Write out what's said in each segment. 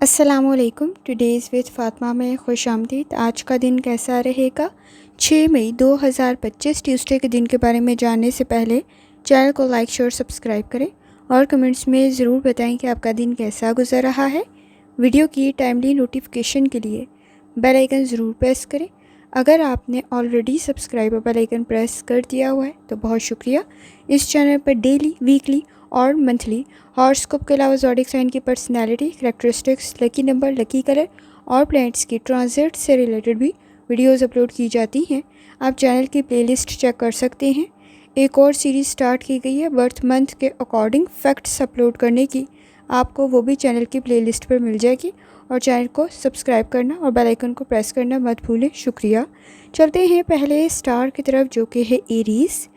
अस्सलामुअलैकुम। Today's with Fatima में खुशामदीद। आज का दिन कैसा रहेगा? 6 मई 2025 ट्यूसडे के दिन के बारे में जानने से पहले चैनल को लाइक शेयर सब्सक्राइब करें और कमेंट्स में ज़रूर बताएं कि आपका दिन कैसा गुजर रहा है। वीडियो की टाइमली नोटिफिकेशन के लिए बेल आइकन ज़रूर प्रेस करें। अगर आपने already subscribe bell icon press कर दिया हुआ है तो बहुत शुक्रिया। इस चैनल पर डेली, वीकली और मंथली हॉरोस्कोप के अलावा ज़ोडिक साइन की personality, characteristics, lucky number, lucky colour और प्लैनेट्स की ट्रांजिट से रिलेटेड भी वीडियोस अपलोड की जाती हैं। आप चैनल की प्लेलिस्ट चेक कर सकते हैं। एक और सीरीज़ स्टार्ट की गई है बर्थ मंथ के अकॉर्डिंग फैक्ट्स अपलोड करने की। आपको वो भी चैनल की प्लेलिस्ट पर मिल जाएगी। और चैनल को सब्सक्राइब करना और बेल आइकन को प्रेस करना मत भूलें। शुक्रिया। चलते हैं पहले स्टार की तरफ जो कि है एरीज़।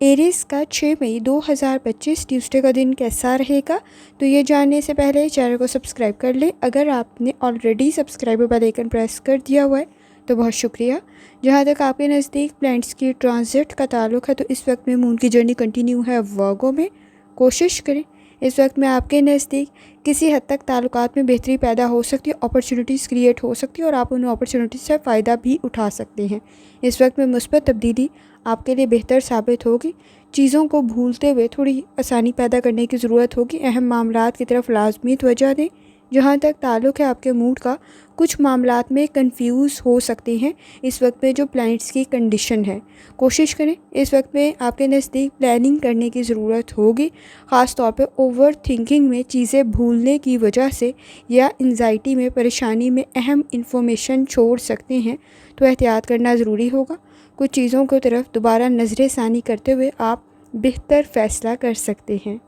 एरीज़ का 6 मई 2025 ट्यूसडे का दिन कैसा रहेगा, तो ये जानने से पहले चैनल को सब्सक्राइब कर लें। अगर आपने already subscribe bell icon press कर दिया हुआ है तो बहुत शुक्रिया। जहाँ तक आपके नज़दीक प्लैनेट्स की ट्रांजिट का ताल्लुक़ है तो इस वक्त में मून की जर्नी कंटिन्यू है वर्गो में। कोशिश करें इस वक्त में आपके नज़दीक किसी हद तक ताल्लुकात में बेहतरी पैदा हो सकती है, अपॉर्चुनिटीज़ क्रिएट हो सकती है और आप उन अपॉर्चुनिटीज़ से फ़ायदा भी उठा सकते हैं। इस वक्त में मुस्बत तब्दीली आपके लिए बेहतर साबित होगी। चीज़ों को भूलते हुए थोड़ी आसानी पैदा करने की ज़रूरत होगी। अहम मामलात की तरफ लाजमी तवज्जो दें। जहाँ तक ताल्लुक़ है आपके मूड का, कुछ मामलात में कंफ्यूज हो सकते हैं इस वक्त में जो प्लैनेट्स की कंडीशन है। कोशिश करें इस वक्त में आपके नज़दीक प्लानिंग करने की ज़रूरत होगी। ख़ास तौर पे ओवर थिंकिंग में, चीज़ें भूलने की वजह से या एंजाइटी में, परेशानी में अहम इंफॉर्मेशन छोड़ सकते हैं, तो एहतियात करना ज़रूरी होगा। कुछ चीज़ों की तरफ दोबारा नज़रसानी करते हुए आप बेहतर फ़ैसला कर सकते हैं।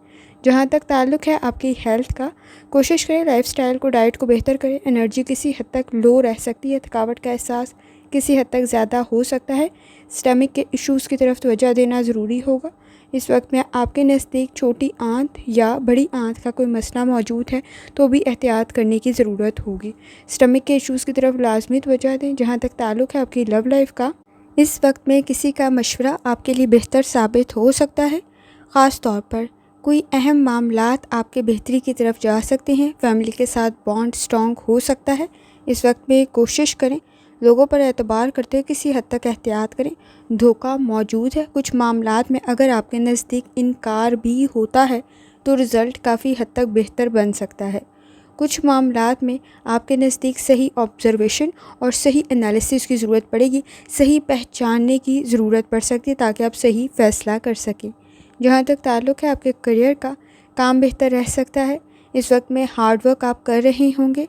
जहाँ तक ताल्लुक़ है आपकी हेल्थ का, कोशिश करें लाइफस्टाइल को, डाइट को बेहतर करें। एनर्जी किसी हद तक लो रह सकती है, थकावट का एहसास किसी हद तक ज़्यादा हो सकता है। स्टमक के इश्यूज़ की तरफ तवज्जो देना ज़रूरी होगा। इस वक्त में आपके नज़दीक छोटी आंत या बड़ी आंत का कोई मसला मौजूद है तो भी एहतियात करने की ज़रूरत होगी। स्टमक के इश्यूज़ की तरफ लाजमी तवज्जो दें। जहाँ तक ताल्लुक़ है आपकी लव लाइफ का, इस वक्त में किसी का मशवरा आपके लिए बेहतर साबित हो सकता है। ख़ास तौर पर कोई अहम मामलात आपके बेहतरी की तरफ जा सकते हैं। फैमिली के साथ बॉन्ड स्ट्रॉन्ग हो सकता है। इस वक्त में कोशिश करें लोगों पर एतबार करते हुए किसी हद तक एहतियात करें। धोखा मौजूद है। कुछ मामलात में अगर आपके नज़दीक इनकार भी होता है तो रिज़ल्ट काफ़ी हद तक बेहतर बन सकता है। कुछ मामलात में आपके नज़दीक सही ऑब्ज़र्वेशन और सही एनालिसिस की ज़रूरत पड़ेगी। सही पहचानने की ज़रूरत पड़ सकती है ताकि आप सही फ़ैसला कर सकें। जहाँ तक ताल्लुक़ है आपके करियर का, काम बेहतर रह सकता है। इस वक्त में हार्ड वर्क आप कर रहे होंगे।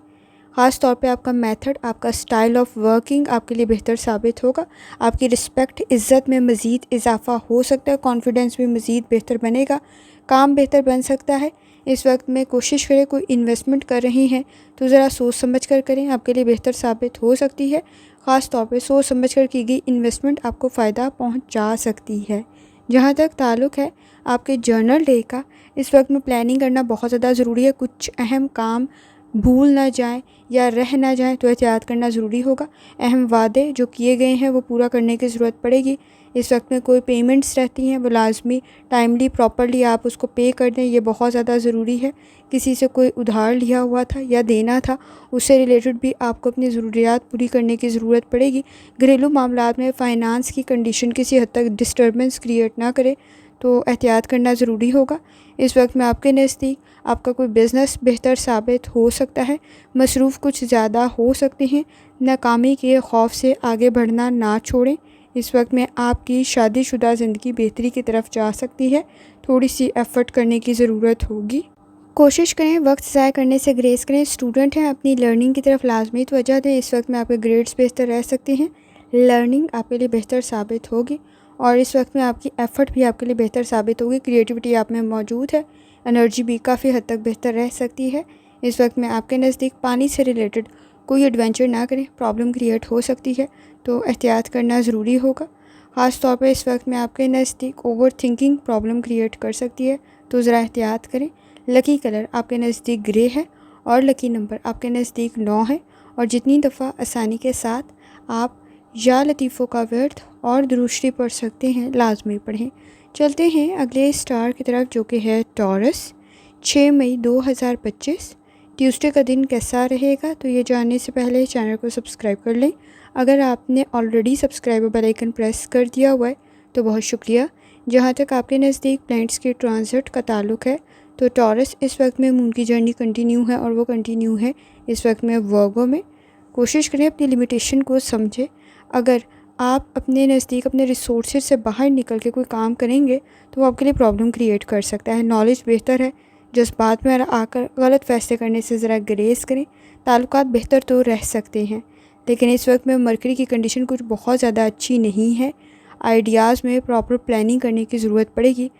ख़ास तौर पे आपका मेथड, आपका स्टाइल ऑफ वर्किंग आपके लिए बेहतर साबित होगा। आपकी रिस्पेक्ट, इज़्ज़त में मज़ीद इजाफ़ा हो सकता है। कॉन्फिडेंस भी मज़ीद बेहतर बनेगा। काम बेहतर बन सकता है। इस वक्त में कोशिश करें कोई इन्वेस्टमेंट कर रही हैं तो ज़रा सोच समझ कर करें, आपके लिए बेहतर साबित हो सकती है। ख़ास तौर पे सोच समझ कर की गई इन्वेस्टमेंट आपको फ़ायदा पहुंचा सकती है। जहाँ तक ताल्लुक़ है आपके जर्नल डे का, इस वक्त में प्लानिंग करना बहुत ज़्यादा ज़रूरी है। कुछ अहम काम भूल ना जाएं या रह ना जाएं तो एहतियात करना ज़रूरी होगा। अहम वादे जो किए गए हैं वो पूरा करने की ज़रूरत पड़ेगी। इस वक्त में कोई पेमेंट्स रहती हैं वो लाजमी टाइमली प्रॉपर्ली आप उसको पे कर दें, ये बहुत ज़्यादा ज़रूरी है। किसी से कोई उधार लिया हुआ था या देना था, उससे रिलेटेड भी आपको अपनी ज़रूरियात पूरी करने की ज़रूरत पड़ेगी। घरेलू मामलात में फ़ाइनांस की कंडीशन किसी हद तक डिस्टर्बेंस क्रिएट ना करे तो एहतियात करना ज़रूरी होगा। इस वक्त में आपके नज़दीक आपका कोई बिज़नेस बेहतर साबित हो सकता है। मसरूफ़ कुछ ज़्यादा हो सकते हैं। नाकामी के खौफ से आगे बढ़ना ना छोड़ें। इस वक्त में आपकी शादीशुदा ज़िंदगी बेहतरी की तरफ जा सकती है। थोड़ी सी एफ़र्ट करने की ज़रूरत होगी। कोशिश करें वक्त ज़ाया करने से ग्रेस करें। स्टूडेंट हैं अपनी लर्निंग की तरफ लाजमी तवज्जो दें। इस वक्त में आपके ग्रेड्स बेहतर रह सकते हैं। लर्निंग आपके लिए बेहतर साबित होगी और इस वक्त में आपकी एफ़र्ट भी आपके लिए बेहतर साबित होगी। क्रिएटिविटी आप में मौजूद है। एनर्जी भी काफ़ी हद तक बेहतर रह सकती है। इस वक्त में आपके नज़दीक पानी से रिलेटेड कोई एडवेंचर ना करें, प्रॉब्लम क्रिएट हो सकती है तो एहतियात करना ज़रूरी होगा। ख़ास तौर पर इस वक्त में आपके नज़दीक ओवर थिंकिंग प्रॉब्लम क्रिएट कर सकती है तो ज़रा एहतियात करें। लकी कलर आपके नज़दीक ग्रे है और लकी नंबर आपके नज़दीक 9 है। और जितनी दफ़ा आसानी के साथ आप या लतीफ़ों का वर्थ और दुरूशरी पढ़ सकते हैं, लाजमी पढ़ें। चलते हैं अगले स्टार की तरफ जो कि है टॉरस। 6 मई 2025 ट्यूसडे का दिन कैसा रहेगा, तो ये जानने से पहले चैनल को सब्सक्राइब कर लें। अगर आपने already subscribe bell icon press कर दिया हुआ है तो बहुत शुक्रिया। जहाँ तक आपके नज़दीक प्लैनेट्स के ट्रांजिट का ताल्लुक है, तो टॉरस इस वक्त में मून की जर्नी कंटिन्यू है और वो कंटिन्यू है इस वक्त में वर्गो में। कोशिश करें अपनी लिमिटेशन को समझें। अगर आप अपने नज़दीक अपने रिसोर्सेज से बाहर निकल के कोई काम करेंगे तो वो आपके लिए प्रॉब्लम क्रिएट कर सकता है। नॉलेज बेहतर है, जज्बात में आकर गलत फैसले करने से ज़रा ग्रेस करें। ताल्लुकात बेहतर तो रह सकते हैं, लेकिन इस वक्त में मरकरी की कंडीशन कुछ बहुत ज़्यादा अच्छी नहीं है। आइडियाज़ में प्रॉपर प्लानिंग करने की ज़रूरत पड़ेगी,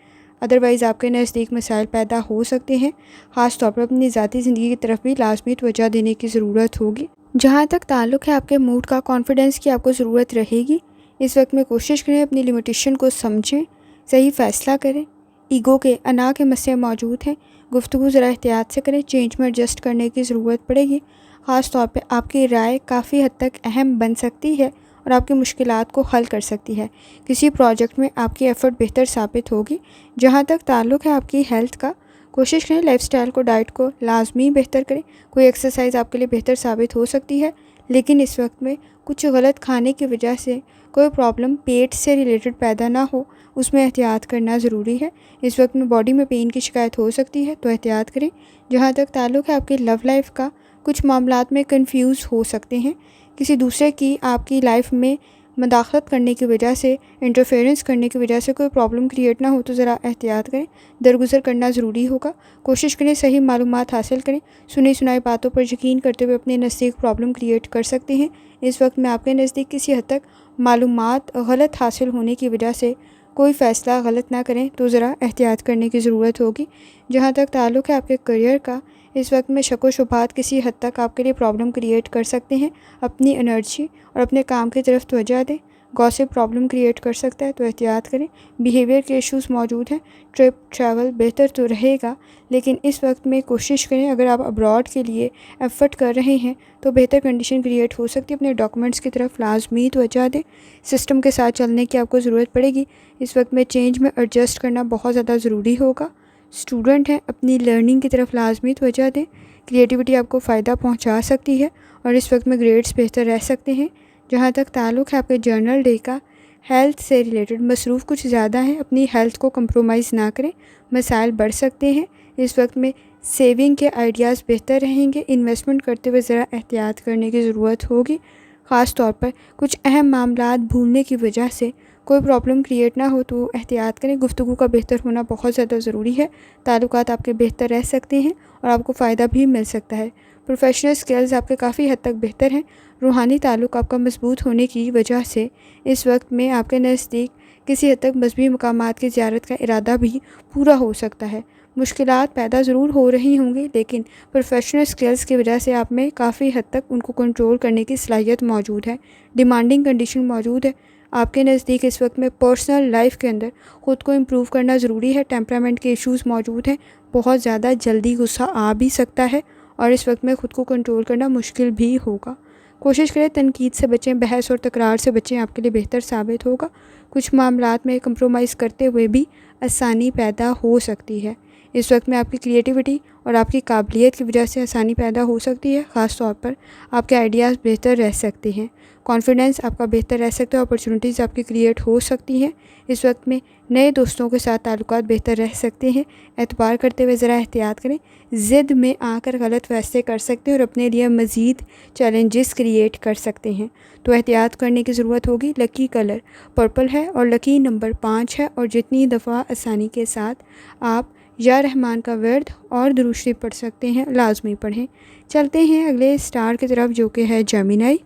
अदरवाइज़ आपके नज़दीक मसाइल पैदा हो सकते हैं। ख़ास तौर पर अपनी ज़ाती ज़िंदगी की तरफ भी लाजमी तवज्जो देने की ज़रूरत होगी। जहाँ तक ताल्लुक़ है आपके मूड का, कॉन्फिडेंस की आपको ज़रूरत रहेगी। इस वक्त में कोशिश करें अपनी लिमिटेशन को समझें, सही फ़ैसला करें। ईगो के अना के मसले मौजूद हैं, गुफ्तगू ज़रा एहतियात से करें। चेंज में एडजस्ट करने की ज़रूरत पड़ेगी। ख़ास तौर पे आपकी राय काफ़ी हद तक अहम बन सकती है और आपकी मुश्किलात को हल कर सकती है। किसी प्रोजेक्ट में आपकी एफ़र्ट बेहतर साबित होगी। जहाँ तक ताल्लुक़ है आपकी हेल्थ का, कोशिश करें लाइफस्टाइल को, डाइट को लाजमी बेहतर करें। कोई एक्सरसाइज आपके लिए बेहतर साबित हो सकती है, लेकिन इस वक्त में कुछ गलत खाने की वजह से कोई प्रॉब्लम पेट से रिलेटेड पैदा ना हो, उसमें एहतियात करना ज़रूरी है। इस वक्त में बॉडी में पेन की शिकायत हो सकती है, तो एहतियात करें। जहाँ तक ताल्लुक़ है आपकी लव लाइफ का, कुछ मामलात में कंफ्यूज हो सकते हैं। किसी दूसरे की आपकी लाइफ में मदाखलत करने की वजह से, इंटरफेरेंस करने की वजह से कोई प्रॉब्लम क्रिएट ना हो, तो ज़रा एहतियात करें। दरगुजर करना ज़रूरी होगा। कोशिश करें सही मालूमात हासिल करें। सुनी सुनाई बातों पर यकीन करते हुए अपने नज़दीक प्रॉब्लम क्रिएट कर सकते हैं। इस वक्त में आपके नज़दीक किसी हद तक मालूमात गलत हासिल होने की वजह से कोई फ़ैसला गलत ना करें, तो ज़रा एहतियात करने की ज़रूरत होगी। जहाँ तक ताल्लुक़ है आपके करियर का, इस वक्त में शक व शुबहात किसी हद तक आपके लिए प्रॉब्लम क्रिएट कर सकते हैं। अपनी एनर्जी और अपने काम की तरफ तवज्जो दें। गॉसिप प्रॉब्लम क्रिएट कर सकता है, तो एहतियात करें। बिहेवियर के इश्यूज़ मौजूद हैं। ट्रिप ट्रैवल बेहतर तो रहेगा, लेकिन इस वक्त में कोशिश करें, अगर आप अब्रॉड के लिए एफ़र्ट कर रहे हैं तो बेहतर कंडीशन क्रिएट हो सकती है। अपने डॉक्यूमेंट्स की तरफ लाजमी तवज्जो दें। सिस्टम के साथ चलने की आपको ज़रूरत पड़ेगी। इस वक्त में चेंज में एडजस्ट करना बहुत ज़्यादा ज़रूरी होगा। स्टूडेंट हैं, अपनी लर्निंग की तरफ लाजमी तवज्जो दें। क्रिएटिविटी आपको फ़ायदा पहुंचा सकती है और इस वक्त में ग्रेड्स बेहतर रह सकते हैं। जहां तक ताल्लुक़ है आपके जर्नल डे का, हेल्थ से रिलेटेड मसरूफ़ कुछ ज़्यादा है। अपनी हेल्थ को कंप्रोमाइज़ ना करें, मसाइल बढ़ सकते हैं। इस वक्त में सेविंग के आइडियाज़ बेहतर रहेंगे। इन्वेस्टमेंट करते हुए ज़रा एहतियात करने की ज़रूरत होगी। ख़ास तौर पर कुछ अहम मामलात भूलने की वजह से कोई प्रॉब्लम क्रिएट ना हो, तो एहतियात करें। गुफ्तगू का बेहतर होना बहुत ज़्यादा ज़रूरी है। ताल्लुकात आपके बेहतर रह सकते हैं और आपको फ़ायदा भी मिल सकता है। प्रोफेशनल स्किल्स आपके काफ़ी हद तक बेहतर हैं। रूहानी ताल्लुक़ आपका मजबूत होने की वजह से इस वक्त में आपके नज़दीक किसी हद तक मज़हबी मकामात की ज़ियारत का इरादा भी पूरा हो सकता है। मुश्किलात पैदा ज़रूर हो रही होंगी, लेकिन प्रोफेशनल स्किल्स की वजह से आप में काफ़ी हद तक उनको कंट्रोल करने की सलाहियत मौजूद है। डिमांडिंग कंडीशन मौजूद है। आपके नज़दीक इस वक्त में पर्सनल लाइफ के अंदर ख़ुद को इम्प्रूव करना ज़रूरी है। टेम्परामेंट के इश्यूज़ मौजूद हैं। बहुत ज़्यादा जल्दी गुस्सा आ भी सकता है और इस वक्त में ख़ुद को कंट्रोल करना मुश्किल भी होगा। कोशिश करें तनकीद से बचें, बहस और तकरार से बचें, आपके लिए बेहतर साबित होगा। कुछ मामलात में कंप्रोमाइज़ करते हुए भी आसानी पैदा हो सकती है। इस वक्त में आपकी क्रिएटिविटी और आपकी काबिलियत की वजह से आसानी पैदा हो सकती है। ख़ास तौर पर आपके आइडियाज़ बेहतर रह सकते हैं। कॉन्फिडेंस आपका बेहतर रह सकता है। अपॉर्चुनिटीज़ आपकी क्रिएट हो सकती हैं। इस वक्त में नए दोस्तों के साथ ताल्लुकात बेहतर रह सकते हैं। एतबार करते हुए ज़रा एहतियात करें। ज़िद में आकर गलत फैसले कर सकते हैं और अपने लिए मज़ीद चैलेंजेस क्रिएट कर सकते हैं, तो एहतियात करने की ज़रूरत होगी। लकी कलर पर्पल है और लकी नंबर 5 है। और जितनी दफ़ा आसानी के साथ आप या रहमान का वर्द और दुरूद शरीफ पढ़ सकते हैं, लाजमी पढ़ें। चलते हैं अगले स्टार की तरफ, जो कि है जेमिनी।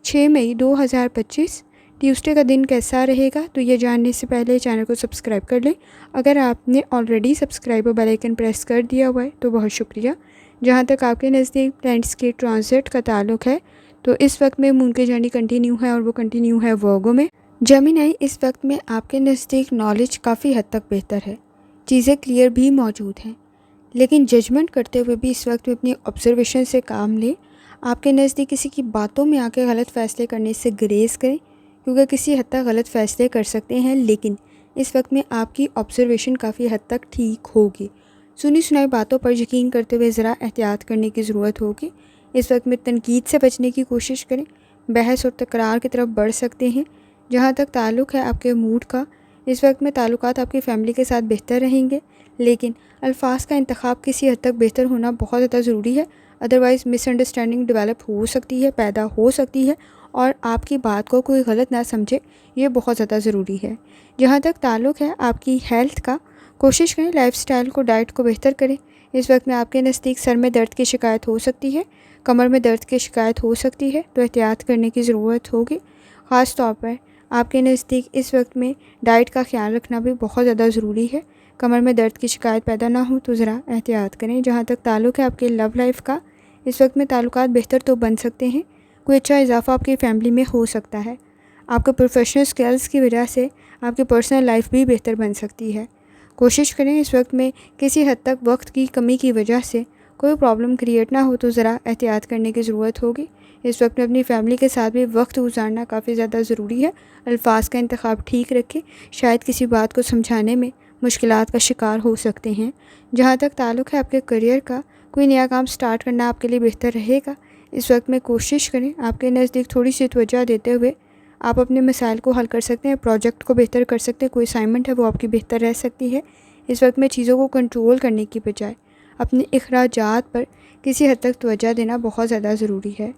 6 मई 2025 ट्यूसडे का दिन कैसा रहेगा, तो ये जानने से पहले चैनल को सब्सक्राइब कर लें। अगर आपने already subscribe bell icon press कर दिया हुआ है तो बहुत शुक्रिया। जहाँ तक आपके नज़दीक प्लैनेट्स के ट्रांजिट का ताल्लुक है, तो इस वक्त में मून की जर्नी कंटिन्यू है और वो कंटिन्यू है वर्गो में। जेमिनी, इस वक्त में आपके नज़दीक नॉलेज काफ़ी हद तक बेहतर है। चीज़ें क्लियर भी मौजूद हैं, लेकिन जजमेंट करते हुए भी इस वक्त में अपनी ऑब्जर्वेशन से काम लें। आपके नज़दीक किसी की बातों में आके गलत फ़ैसले करने से ग्रेज़ करें, क्योंकि किसी हद तक गलत फ़ैसले कर सकते हैं, लेकिन इस वक्त में आपकी ऑब्जर्वेशन काफ़ी हद तक ठीक होगी। सुनी सुनाई बातों पर यकीन करते हुए ज़रा एहतियात करने की ज़रूरत होगी। इस वक्त में तनकीद से बचने की कोशिश करें, बहस और तकरार की तरफ बढ़ सकते हैं। जहाँ तक ताल्लुक़ है आपके मूड का, इस वक्त में ताल्लुकात आपकी फ़ैमिली के साथ बेहतर रहेंगे, लेकिन अल्फाज का इंतखाब किसी हद तक बेहतर होना बहुत ज़्यादा ज़रूरी है। अदरवाइज़ मिसअंडरस्टैंडिंग डेवलप हो सकती है, पैदा हो सकती है, और आपकी बात को कोई गलत ना समझे, ये बहुत ज़्यादा ज़रूरी है। जहाँ तक ताल्लुक़ है आपकी हेल्थ का, कोशिश करें लाइफ़स्टाइल को, डाइट को बेहतर करें। इस वक्त में आपके नज़दीक सर में दर्द की शिकायत हो सकती है, कमर में दर्द की शिकायत हो सकती है, तो एहतियात करने की ज़रूरत होगी। ख़ास तौर पर आपके नज़दीक इस वक्त में डाइट का ख्याल रखना भी बहुत ज़्यादा ज़रूरी है। कमर में दर्द की शिकायत पैदा ना हो तो ज़रा एहतियात करें। जहाँ तक ताल्लुक़ है आपके लव लाइफ का, इस वक्त में ताल्लुकात बेहतर तो बन सकते हैं, कोई अच्छा इजाफा आपकी फ़ैमिली में हो सकता है। आपके प्रोफेशनल स्किल्स की वजह से आपकी पर्सनल लाइफ भी बेहतर बन सकती है। कोशिश करें इस वक्त में किसी हद तक वक्त की कमी की वजह से कोई प्रॉब्लम क्रिएट ना हो तो ज़रा एहतियात करने की ज़रूरत होगी। इस वक्त में अपनी फ़ैमिली के साथ भी वक्त गुजारना काफ़ी ज़्यादा ज़रूरी है। अल्फाज का इंतखाब ठीक रखें, शायद किसी बात को समझाने में मुश्किलात का शिकार हो सकते हैं। जहाँ तक ताल्लुक़ है आपके करियर का, कोई नया काम स्टार्ट करना आपके लिए बेहतर रहेगा। इस वक्त में कोशिश करें आपके नज़दीक थोड़ी सी तवज्जो देते हुए आप अपने मसाइल को हल कर सकते हैं, प्रोजेक्ट को बेहतर कर सकते हैं, कोई असाइनमेंट है वो आपकी बेहतर रह सकती है। इस वक्त में चीज़ों को कंट्रोल करने की बजाय अपने अखराजात पर किसी हद तक तवज्जो देना बहुत ज़्यादा ज़रूरी है।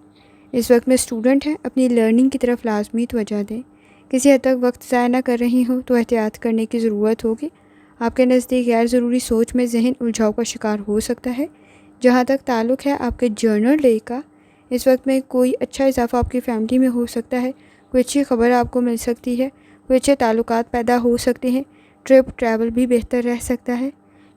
इस वक्त में स्टूडेंट हैं, अपनी लर्निंग की तरफ लाजमी तवज्जो दें। किसी हद तक वक्त ज़ाया ना कर रही हो तो एहतियात करने की ज़रूरत होगी। आपके नज़दीक गैर ज़रूरी सोच में जहन उलझाव का शिकार हो सकता है। जहाँ तक ताल्लुक़ है आपके जर्नल डे का, इस वक्त में कोई अच्छा इजाफा आपकी फ़ैमिली में हो सकता है, कोई अच्छी खबर आपको मिल सकती है, कोई अच्छे ताल्लुकात पैदा हो सकते हैं, ट्रैवल भी बेहतर रह सकता है।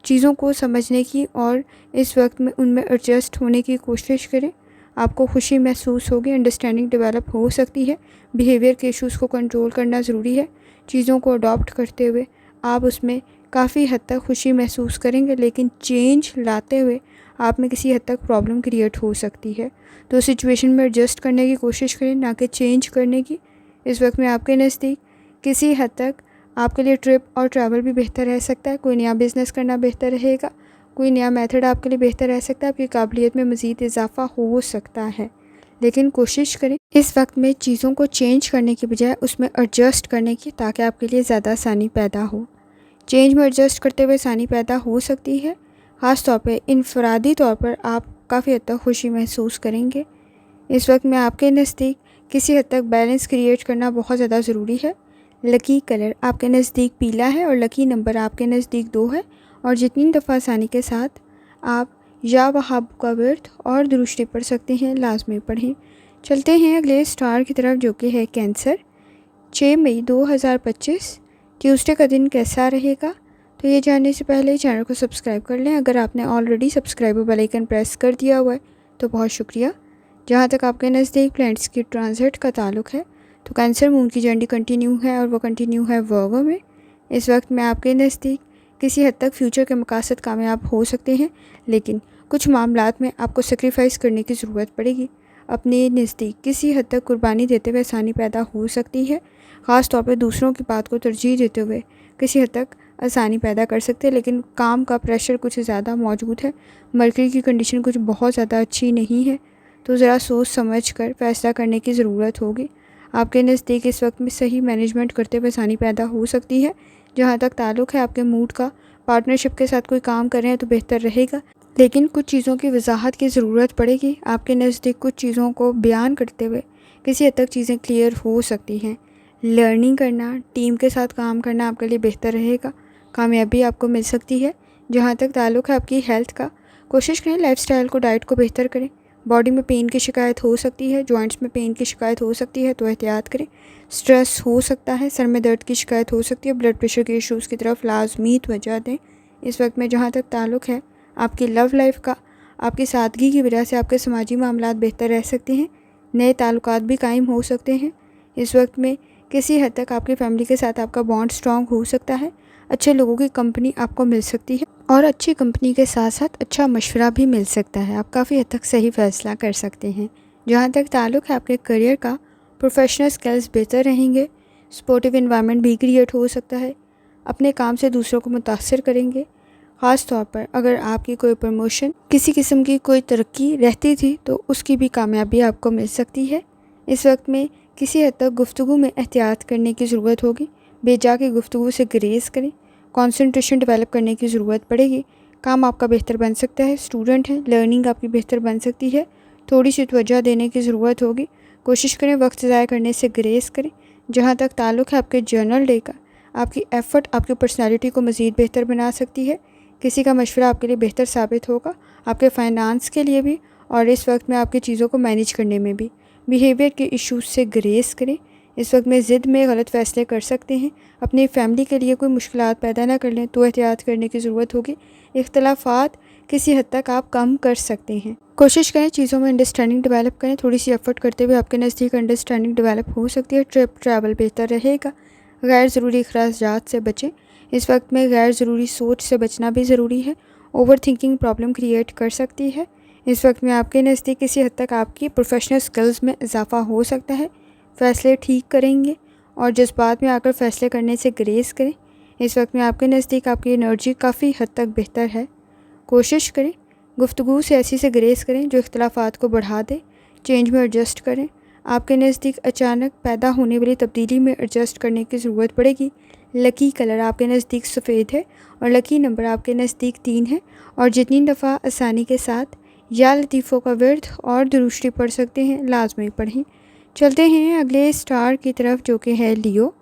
चीज़ों को समझने की और इस वक्त में उनमें एडजस्ट होने की कोशिश करें, आपको खुशी महसूस होगी, अंडरस्टैंडिंग डेवलप हो सकती है। बिहेवियर के इश्यूज़ को कंट्रोल करना ज़रूरी है। चीज़ों को अडॉप्ट करते हुए आप उसमें काफ़ी हद तक खुशी महसूस करेंगे, लेकिन चेंज लाते हुए आप में किसी हद तक प्रॉब्लम क्रिएट हो सकती है। तो सिचुएशन में एडजस्ट करने की कोशिश करें, ना कि चेंज करने की। इस वक्त में आपके नज़दीक किसी हद तक आपके लिए ट्रिप और ट्रैवल भी बेहतर रह सकता है। कोई नया बिज़नेस करना बेहतर रहेगा, कोई नया मेथड आपके लिए बेहतर रह सकता है, आपकी काबिलियत में मज़ीद इजाफा हो सकता है। लेकिन कोशिश करें इस वक्त में चीज़ों को चेंज करने की बजाय उसमें एडजस्ट करने की, ताकि आपके लिए ज़्यादा आसानी पैदा हो। चेंज में एडजस्ट करते हुए आसानी पैदा हो सकती है। ख़ास तौर पे इनफरादी तौर पर आप काफ़ी हद तक खुशी महसूस करेंगे। इस वक्त में आपके नज़दीक किसी हद तक बैलेंस क्रिएट करना बहुत ज़्यादा ज़रूरी है। लकी कलर आपके नज़दीक पीला है और लकी नंबर आपके नज़दीक 2 है। और जितनी दफ़ा आसानी के साथ आप या वहाब का विर्द और दुरूद पढ़ सकते हैं, लाजमी पढ़ें। चलते हैं अगले स्टार की तरफ, जो कि है कैंसर। 6 मई 2025 ट्यूसडे का दिन कैसा रहेगा, तो ये जानने से पहले चैनल को सब्सक्राइब कर लें। अगर आपने already subscribe bell icon press कर दिया हुआ है तो बहुत शुक्रिया। जहाँ तक आपके नज़दीक प्लैनेट्स की ट्रांजिट का ताल्लुक़ है, तो कैंसर मून की जर्नी कंटिन्यू है और वो कंटिन्यू है वर्गो में। इस वक्त में आपके नज़दीक किसी हद तक फ्यूचर के मकासद कामयाब हो सकते हैं, लेकिन कुछ मामलात में आपको सेक्रीफाइस करने की ज़रूरत पड़ेगी। अपने नज़दीक किसी हद तक कुर्बानी देते हुए आसानी पैदा हो सकती है। ख़ास तौर पर दूसरों की बात को तरजीह देते हुए किसी हद तक आसानी पैदा कर सकते हैं, लेकिन काम का प्रेशर कुछ ज़्यादा मौजूद है। मरकरी की कंडीशन कुछ बहुत ज़्यादा अच्छी नहीं है, तो ज़रा सोच समझ कर फ़ैसला करने की ज़रूरत होगी। आपके नज़दीक इस वक्त में सही मैनेजमेंट करते हुए आसानी पैदा हो सकती है। जहाँ तक ताल्लुक़ है आपके मूड का, पार्टनरशिप के साथ कोई काम कर रहे हैं तो बेहतर रहेगा, लेकिन कुछ चीज़ों की वजाहत की ज़रूरत पड़ेगी। आपके नज़दीक कुछ चीज़ों को बयान करते हुए किसी हद तक चीज़ें क्लियर हो सकती हैं। लर्निंग करना, टीम के साथ काम करना आपके लिए बेहतर रहेगा, कामयाबी आपको मिल सकती है। जहाँ तक ताल्लुक़ है आपकी हेल्थ का, कोशिश करें लाइफ़स्टाइल को, डाइट को बेहतर करें। बॉडी में पेन की शिकायत हो सकती है, जॉइंट्स में पेन की शिकायत हो सकती है, तो एहतियात करें। स्ट्रेस हो सकता है, सर में दर्द की शिकायत हो सकती है, ब्लड प्रेशर के इश्यूज़ की तरफ लाजमी तवज्जो दें। इस वक्त में जहाँ तक ताल्लुक़ है आपकी लव लाइफ का, आपकी सादगी की वजह से आपके समाजी मामलात बेहतर रह सकते हैं, नए ताल्लुकात भी कायम हो सकते हैं। इस वक्त में किसी हद तक आपकी फ़ैमिली के साथ आपका बॉन्ड स्ट्रॉन्ग हो सकता है, अच्छे लोगों की कंपनी आपको मिल सकती है और अच्छी कंपनी के साथ साथ अच्छा मशवरा भी मिल सकता है। आप काफ़ी हद तक सही फ़ैसला कर सकते हैं। जहाँ तक ताल्लुक़ है आपके करियर का, प्रोफेशनल स्किल्स बेहतर रहेंगे, सपोर्टिव इन्वायरमेंट भी क्रिएट हो सकता है, अपने काम से दूसरों को मुतासर करेंगे। ख़ास तौर पर अगर आपकी कोई प्रमोशन, किसी किस्म की कोई तरक्की रहती थी तो उसकी भी कामयाबी आपको मिल सकती है। इस वक्त में किसी हद तक गुफ्तगू में एहतियात करने की ज़रूरत होगी। बेजा की गुफ्तगू से ग्रेज़ करें। कंसंट्रेशन डेवलप करने की ज़रूरत पड़ेगी। काम आपका बेहतर बन सकता है। स्टूडेंट हैं, लर्निंग आपकी बेहतर बन सकती है। थोड़ी सी तवज्जो देने की ज़रूरत होगी। कोशिश करें वक्त ज़ाया करने से ग्रेज़ करें। जहाँ तक ताल्लुक़ है आपके जर्नल डे का, आपकी एफ़र्ट आपकी पर्सनैलिटी को मज़ीद बेहतर बना सकती है। किसी का मशवरा आपके लिए बेहतर साबित होगा, आपके फ़ाइनेंस के लिए भी और इस वक्त में आपकी चीज़ों को मैनेज करने में भी। बिहेवियर के इश्यूज़ से ग्रेज़ करें। इस वक्त में ज़िद में गलत फ़ैसले कर सकते हैं। अपनी फ़ैमिली के लिए कोई मुश्किलात पैदा ना कर लें तो एहतियात करने की ज़रूरत होगी। इख्तलाफात किसी हद तक आप कम कर सकते हैं। कोशिश करें चीज़ों में अंडरस्टैंडिंग डेवलप करें। थोड़ी सी एफ़र्ट करते हुए आपके नज़दीक अंडरस्टैंडिंग डेवलप हो सकती है। ट्रैवल बेहतर रहेगा। गैर ज़रूरी अखराजात से बचें। इस वक्त में गैर ज़रूरी सोच से बचना भी ज़रूरी है। ओवर थिंकिंग प्रॉब्लम क्रिएट कर सकती है। इस वक्त में आपके नज़दीक किसी हद तक आपकी प्रोफेशनल स्किल्स में इजाफ़ा हो सकता है। फ़ैसले ठीक करेंगे और जज्बात में आकर फ़ैसले करने से ग्रेज़ करें। इस वक्त में आपके नज़दीक आपकी एनर्जी काफ़ी हद तक बेहतर है। कोशिश करें गुफ्तगू से ऐसी से ग्रेज़ करें जो इख्तलाफात को बढ़ा दे। चेंज में एडजस्ट करें। आपके नज़दीक अचानक पैदा होने वाली तब्दीली में एडजस्ट करने की ज़रूरत पड़ेगी। लकी कलर आपके नज़दीक सफ़ेद है और लकी नंबर आपके नज़दीक 3 है। और जितनी दफ़ा आसानी के साथ या लतीफ़ों का विर्द और दुरूशरी पढ़ सकते हैं लाजमी पढ़ें। चलते हैं अगले स्टार की तरफ जो कि है लियो।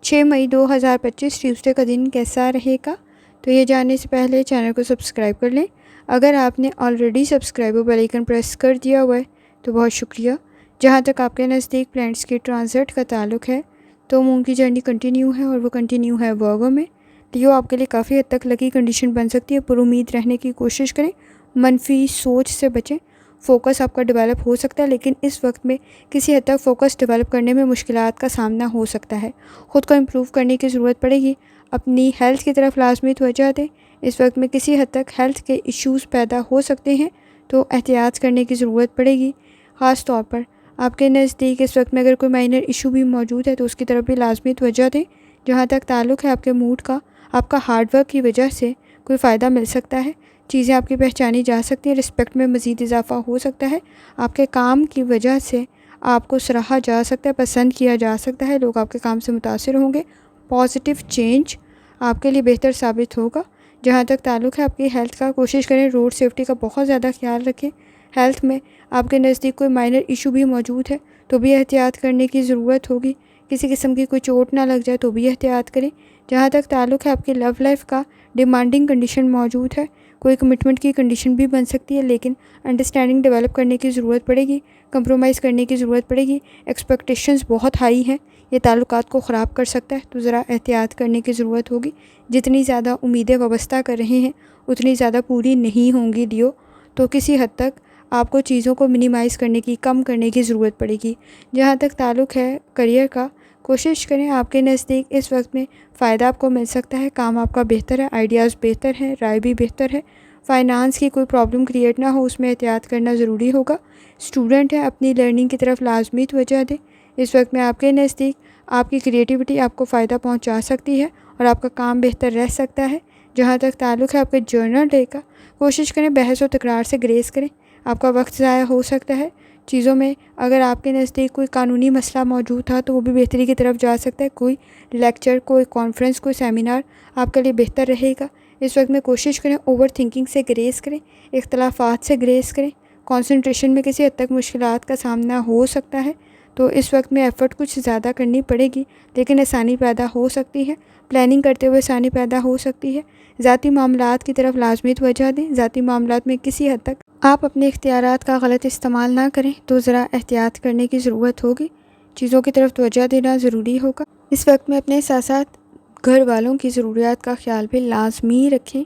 6 मई 2025 ट्यूसडे का दिन कैसा रहेगा? तो ये जानने से पहले चैनल को सब्सक्राइब कर लें। अगर आपने already subscribe bell icon press कर दिया हुआ है तो बहुत शुक्रिया। जहाँ तक आपके नज़दीक प्लैनेट्स के ट्रांजिट का ताल्लुक़ है तो मून की जर्नी कंटिन्यू है और वो कंटिन्यू है वर्गो में। लियो आपके लिए काफ़ी हद तक लकी कंडीशन बन सकती है। पुरुमीद रहने की कोशिश करें। मनफी सोच से बचें। फ़ोकस आपका डेवलप हो सकता है लेकिन इस वक्त में किसी हद तक फ़ोकस डेवलप करने में मुश्किलात का सामना हो सकता है। ख़ुद को इम्प्रूव करने की ज़रूरत पड़ेगी। अपनी हेल्थ की तरफ लाजमी तवज्जो दें। इस वक्त में किसी हद तक हेल्थ के इश्यूज़ पैदा हो सकते हैं तो एहतियात करने की ज़रूरत पड़ेगी। ख़ास तौर पर आपके नज़दीक इस वक्त में अगर कोई माइनर इशू भी मौजूद है तो उसकी तरफ भी लाजमी तवज्जो दें। जहाँ तक ताल्लुक़ है आपके मूड का, आपका हार्डवर्क की वजह से कोई फ़ायदा मिल सकता है। चीज़ें आपकी पहचानी जा सकती हैं। रिस्पेक्ट में मज़ीद इजाफ़ा हो सकता है। आपके काम की वजह से आपको सराहा जा सकता है, पसंद किया जा सकता है। लोग आपके काम से मुतासिर होंगे। पॉजिटिव चेंज आपके लिए बेहतर साबित होगा। जहाँ तक ताल्लुक़ है आपकी हेल्थ का, कोशिश करें रोड सेफ्टी का बहुत ज़्यादा ख्याल रखें। हेल्थ में आपके नज़दीक कोई माइनर इशू भी मौजूद है तो भी एहतियात करने की ज़रूरत होगी। किसी किस्म की कोई चोट ना लग जाए तो भी एहतियात करें। जहाँ तक ताल्लुक़ है आपकी लव लाइफ का, डिमांडिंग कंडीशन मौजूद है। कोई कमिटमेंट की कंडीशन भी बन सकती है लेकिन अंडरस्टैंडिंग डेवलप करने की ज़रूरत पड़ेगी। कंप्रोमाइज़ करने की ज़रूरत पड़ेगी। एक्सपेक्टेशंस बहुत हाई हैं, ये ताल्लुकात को ख़राब कर सकता है तो ज़रा एहतियात करने की ज़रूरत होगी। जितनी ज़्यादा उम्मीदें वाबस्ता कर रहे हैं उतनी ज़्यादा पूरी नहीं होंगी लियो, तो किसी हद तक आपको चीज़ों को मिनिमाइज़ करने की, कम करने की ज़रूरत पड़ेगी। जहाँ तक ताल्लुक़ है करियर का, कोशिश करें आपके नज़दीक इस वक्त में फ़ायदा आपको मिल सकता है। काम आपका बेहतर है, आइडियाज़ बेहतर हैं, राय भी बेहतर है। फ़ाइनेंस की कोई प्रॉब्लम क्रिएट ना हो उसमें एहतियात करना ज़रूरी होगा। स्टूडेंट है, अपनी लर्निंग की तरफ लाजमी तवज्जो दें। इस वक्त में आपके नज़दीक आपकी क्रिएटिविटी आपको फ़ायदा पहुँचा सकती है और आपका काम बेहतर रह सकता है। जहाँ तक ताल्लुक़ है आपके जर्नल डे का, कोशिश करें बहस और तकरार से ग्रेज़ करें। आपका वक्त ज़ाया हो सकता है चीज़ों में। अगर आपके नज़दीक कोई कानूनी मसला मौजूद था तो वो भी बेहतरी की तरफ जा सकता है। कोई लेक्चर, कोई कॉन्फ्रेंस, कोई सेमिनार आपके लिए बेहतर रहेगा। इस वक्त में कोशिश करें ओवर थिंकिंग से ग्रेज़ करें, इख्तलाफात से ग्रेज़ करें। कंसंट्रेशन में किसी हद तक मुश्किलात का सामना हो सकता है तो इस वक्त में एफ़र्ट कुछ ज़्यादा करनी पड़ेगी लेकिन आसानी पैदा हो सकती है। प्लानिंग करते हुए आसानी पैदा हो सकती है। ज़ाती मामलात की तरफ लाजमी तवज्जो दें। ज़ाती मामलात में किसी हद तक आप अपने इख्तियारात का गलत इस्तेमाल ना करें तो ज़रा एहतियात करने की ज़रूरत होगी। चीज़ों की तरफ तवज्जो देना ज़रूरी होगा। इस वक्त में अपने साथ साथ घर वालों की ज़रूरियात का ख्याल भी लाजमी रखें।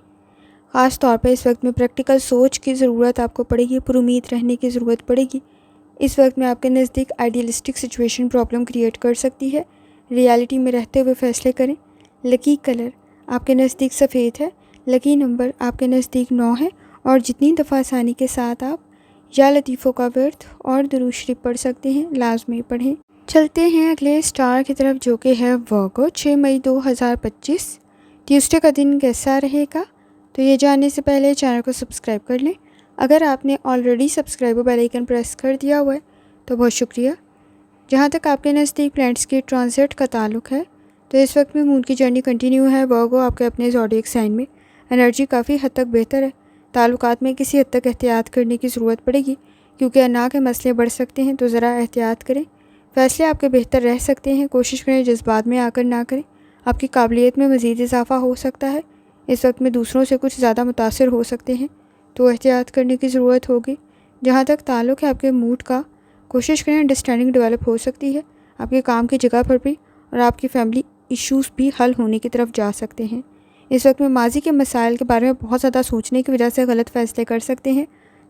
ख़ास तौर पर इस वक्त में प्रैक्टिकल सोच की ज़रूरत आपको पड़ेगी। पुरुमीद रहने की ज़रूरत पड़ेगी। इस वक्त में आपके नज़दीक आइडियलिस्टिक सिचुएशन प्रॉब्लम क्रिएट कर सकती है। रियलिटी में रहते हुए फ़ैसले करें। लकी कलर आपके नज़दीक सफ़ेद है। लकी नंबर आपके नज़दीक 9 है और जितनी दफ़ा आसानी के साथ आप या लतीफ़ों का विर्द और दुरूद शरीफ पढ़ सकते हैं लाजमी पढ़ें। चलते हैं अगले स्टार की तरफ जो कि है वर्गो। 6 मई 2025 ट्यूसडे का दिन कैसा रहेगा? तो ये जानने से पहले चैनल को सब्सक्राइब कर लें। अगर आपने already subscribe bell icon press कर दिया हुआ है तो बहुत शुक्रिया। जहाँ तक आपके नज़दीक प्लैनेट्स की ट्रांजिट का ताल्लुक है तो इस वक्त में मून की जर्नी कंटिन्यू है। वर्गो आपके अपने ज़ोडिएक साइन में एनर्जी काफ़ी हद तक बेहतर है। ताल्लुकात में किसी हद तक एहतियात करने की ज़रूरत पड़ेगी क्योंकि अना के मसले बढ़ सकते हैं, तो ज़रा एहतियात करें। फ़ैसले आपके बेहतर रह सकते हैं, कोशिश करें जज्बात में आकर ना करें। आपकी काबिलियत में मज़ीद इजाफा हो सकता है। इस वक्त में दूसरों से कुछ ज़्यादा मुतासिर हो सकते हैं, तो एहतियात करने की ज़रूरत होगी। जहाँ तक ताल्लुक़ है आपके मूड का, कोशिश करें अंडरस्टैंडिंग डेवलप हो सकती है आपके काम की जगह पर भी, और आपकी फैमिली इश्यूज़ भी हल होने की तरफ जा सकते हैं। इस वक्त में माजी के मसाइल के बारे में बहुत ज़्यादा सोचने की वजह से गलत फ़ैसले कर सकते हैं,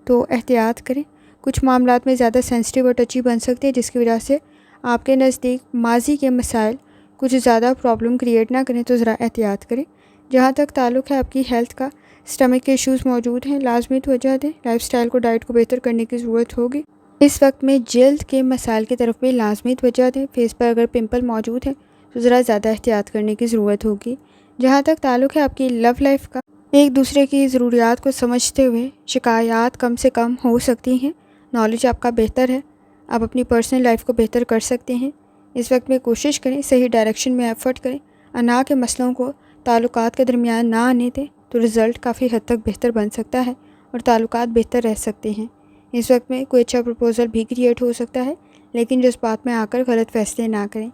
तो एहतियात करें। कुछ मामलात में ज़्यादा सेंसिटिव और टची बन सकते हैं, जिसकी वजह से आपके नज़दीक माजी के मसाइल कुछ ज़्यादा प्रॉब्लम क्रिएट ना करें, तो ज़रा एहतियात करें। जहाँ तक ताल्लुक़ है आपकी हेल्थ का, स्टमक के इश्यूज़ मौजूद हैं, लाजमी तवज्जो दें। लाइफस्टाइल को, डाइट को बेहतर करने की ज़रूरत होगी। इस वक्त में जल्द के मसाइल की तरफ भी लाजमी तवज्जो दें। फेस पर अगर पिंपल मौजूद हैं तो ज़रा ज़्यादा एहतियात करने की ज़रूरत होगी। जहाँ तक ताल्लुक़ है आपकी लव लाइफ का, एक दूसरे की ज़रूरियात को समझते हुए शिकायत कम से कम हो सकती हैं। नॉलेज आपका बेहतर है, आप अपनी पर्सनल लाइफ को बेहतर कर सकते हैं। इस वक्त में कोशिश करें सही डायरेक्शन में एफ़र्ट करें। अना के मसलों को ताल्लुकात के दरमियान ना आने दें, तो रिज़ल्ट काफ़ी हद तक बेहतर बन सकता है और ताल्लुकात बेहतर रह सकते हैं। इस वक्त में कोई अच्छा प्रपोज़ल भी क्रिएट हो सकता है, लेकिन जज्बात में आकर गलत फ़ैसले ना करें।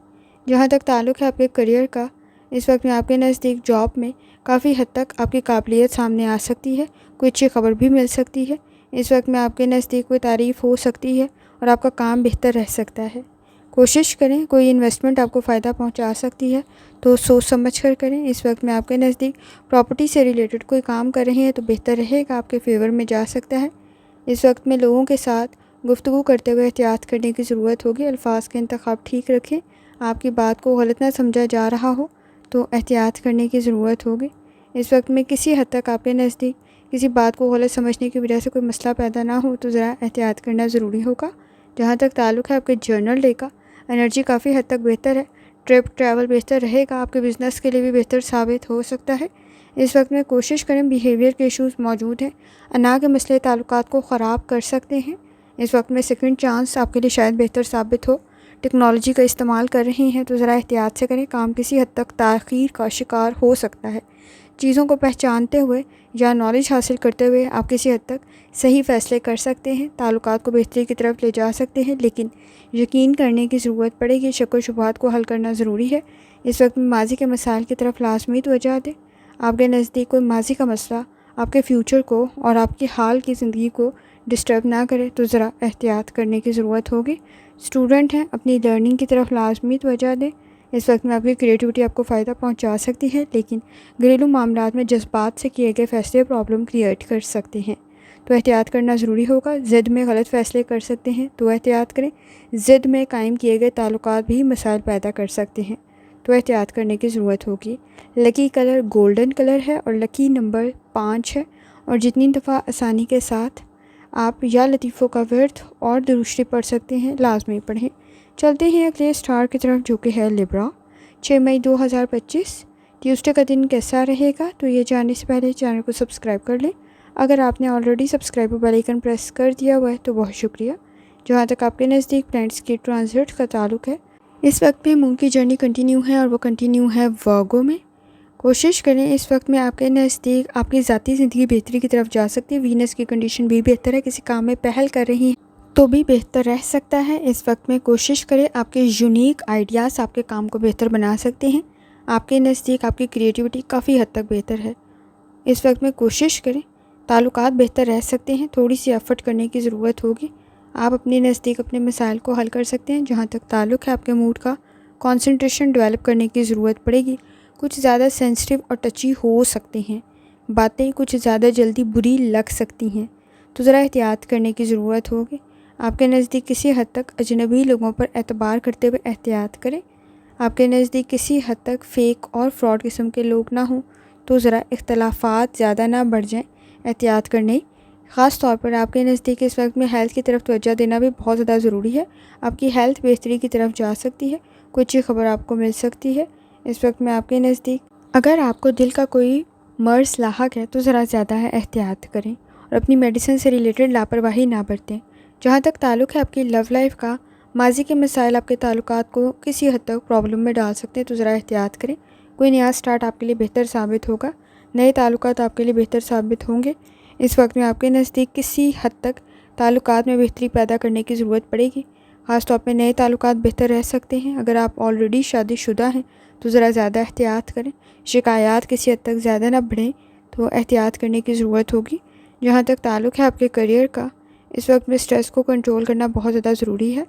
जहाँ तक ताल्लुक़ है आपके करियर का, इस वक्त में आपके नज़दीक जॉब में काफ़ी हद तक आपकी काबिलियत सामने आ सकती है। कोई अच्छी खबर भी मिल सकती है। इस वक्त में आपके नज़दीक कोई तारीफ़ हो सकती है और आपका काम बेहतर रह सकता है। कोशिश करें, कोई इन्वेस्टमेंट आपको फ़ायदा पहुंचा सकती है, तो सोच समझ कर करें। इस वक्त में आपके नज़दीक प्रॉपर्टी से रिलेटेड कोई काम कर रहे हैं तो बेहतर रहेगा, आपके फेवर में जा सकता है। इस वक्त में लोगों के साथ गुफ्तगू करते हुए एहतियात करने की ज़रूरत होगी। अल्फाज के इंतखाब ठीक रखें। आपकी बात को गलत ना समझा जा रहा हो तो एहतियात करने की ज़रूरत होगी। इस वक्त में किसी हद तक आपके नज़दीक किसी बात को गलत समझने की वजह से कोई मसला पैदा ना हो, तो ज़रा एहतियात करना ज़रूरी होगा। जहाँ तक ताल्लुक़ है आपके जर्नल डे का, एनर्जी काफ़ी हद तक बेहतर है। ट्रैवल बेहतर रहेगा, आपके बिज़नेस के लिए भी बेहतर साबित हो सकता है। इस वक्त में कोशिश करें, बिहेवियर के इश्यूज़ मौजूद हैं। अना के मसले ताल्लुकात को ख़राब कर सकते हैं। इस वक्त में सेकंड चांस आपके लिए शायद बेहतर साबित हो। टेक्नोलॉजी का इस्तेमाल कर रहे हैं तो ज़रा एहतियात से करें, काम किसी हद तक ताख़ीर का शिकार हो सकता है। चीज़ों को पहचानते हुए या नॉलेज हासिल करते हुए आप किसी हद तक सही फ़ैसले कर सकते हैं, ताल्लुकात को बेहतरी की तरफ ले जा सकते हैं, लेकिन यकीन करने की ज़रूरत पड़ेगी। शक व शुबहात को हल करना ज़रूरी है। इस वक्त में माजी के मसाइल की तरफ लाजमी तवज्जो दें। आपके नज़दीक कोई माजी का मसला आपके फ्यूचर को और आपकी हाल की ज़िंदगी को डिस्टर्ब ना करे, तो ज़रा एहतियात करने की ज़रूरत होगी। स्टूडेंट हैं, अपनी लर्निंग की तरफ लाजमी तवज्जो दें। इस वक्त में आपकी क्रिएटिविटी आपको फ़ायदा पहुंचा सकती है, लेकिन घरेलू मामलात में जज्बात से किए गए फ़ैसले प्रॉब्लम क्रिएट कर सकते हैं, तो एहतियात करना ज़रूरी होगा। ज़िद में गलत फ़ैसले कर सकते हैं, तो एहतियात करें। ज़िद में कायम किए गए ताल्लुकात भी मसाइल पैदा कर सकते हैं, तो एहतियात करने की ज़रूरत होगी। लकी कलर गोल्डन कलर है और लकी नंबर 5 है। और जितनी दफ़ा आसानी के साथ आप या लतीफ़ों का वर्थ और दुरुस्ती पढ़ सकते हैं, लाजमी पढ़ें। चलते हैं अगले स्टार की तरफ, जो कि है लिब्रा। 6 मई 2025 ट्यूसडे का दिन कैसा रहेगा, तो ये जानने से पहले चैनल को सब्सक्राइब कर लें। अगर आपने already subscribe bell icon press कर दिया हुआ है तो बहुत शुक्रिया। जहाँ तक आपके नज़दीक प्लैनेट्स की ट्रांजिट का ताल्लुक़ है, इस वक्त में मून की जर्नी कंटिन्यू है और वो कंटिन्यू है वर्गो में। कोशिश करें, इस वक्त में आपके नज़दीक आपकी ज़ाती ज़िंदगी बेहतरी की तरफ जा सकती है। वीनस की कंडीशन भी बेहतर है, किसी काम में पहल कर रही हैं तो भी बेहतर रह सकता है। इस वक्त में कोशिश करें, आपके यूनिक आइडियाज़ आपके काम को बेहतर बना सकते हैं। आपके नज़दीक आपकी क्रिएटिविटी काफ़ी हद तक बेहतर है। इस वक्त में कोशिश करें, ताल्लुकात बेहतर रह सकते हैं, थोड़ी सी एफ़र्ट करने की ज़रूरत होगी। आप अपने नज़दीक अपने मसाइल को हल कर सकते हैं। जहाँ तक ताल्लुक़ है आपके मूड का, कंसंट्रेशन डेवलप करने की ज़रूरत पड़ेगी। कुछ ज़्यादा सेंसिटिव और टची हो सकते हैं, बातें कुछ ज़्यादा जल्दी बुरी लग सकती हैं, तो ज़रा एहतियात करने की ज़रूरत होगी। आपके नज़दीक किसी हद तक अजनबी लोगों पर एतबार करते हुए एहतियात करें। आपके नज़दीक किसी हद तक फ़ेक और फ्रॉड किस्म के लोग ना हों, तो ज़रा इख्तलाफात ज़्यादा ना बढ़ जाएं, एहतियात करने। ख़ास तौर पर आपके नज़दीक इस वक्त में हेल्थ की तरफ तवज्जो देना भी बहुत ज़्यादा ज़रूरी है। आपकी हेल्थ बेहतरी की तरफ जा सकती है, कुछ खबर आपको मिल सकती है। इस वक्त में आपके नज़दीक अगर आपको दिल का कोई मर्ज़ लाहक है तो ज़रा ज़्यादा है एहतियात करें और अपनी मेडिसिन से रिलेटेड लापरवाही ना बरतें। जहाँ तक ताल्लुक़ है आपकी लव लाइफ का, माजी के मसाइल आपके ताल्लुकात को किसी हद तक प्रॉब्लम में डाल सकते हैं, तो ज़रा एहतियात करें। कोई नया स्टार्ट आपके लिए बेहतर साबित होगा, नए ताल्लुकात आपके लिए बेहतर साबित होंगे। इस वक्त में आपके नज़दीक किसी हद तक ताल्लुकात में बेहतरी पैदा करने की ज़रूरत पड़ेगी। ख़ास तौर पे नए ताल्लुकात बेहतर रह सकते हैं। अगर आप ऑलरेडी शादीशुदा हैं तो ज़रा ज़्यादा एहतियात करें। शिकायत किसी हद तक ज़्यादा ना बढ़ें तो एहतियात करने की ज़रूरत होगी। जहाँ तक ताल्लुक़ है आपके करियर का, इस वक्त में स्ट्रेस को कंट्रोल करना बहुत ज़्यादा ज़रूरी है।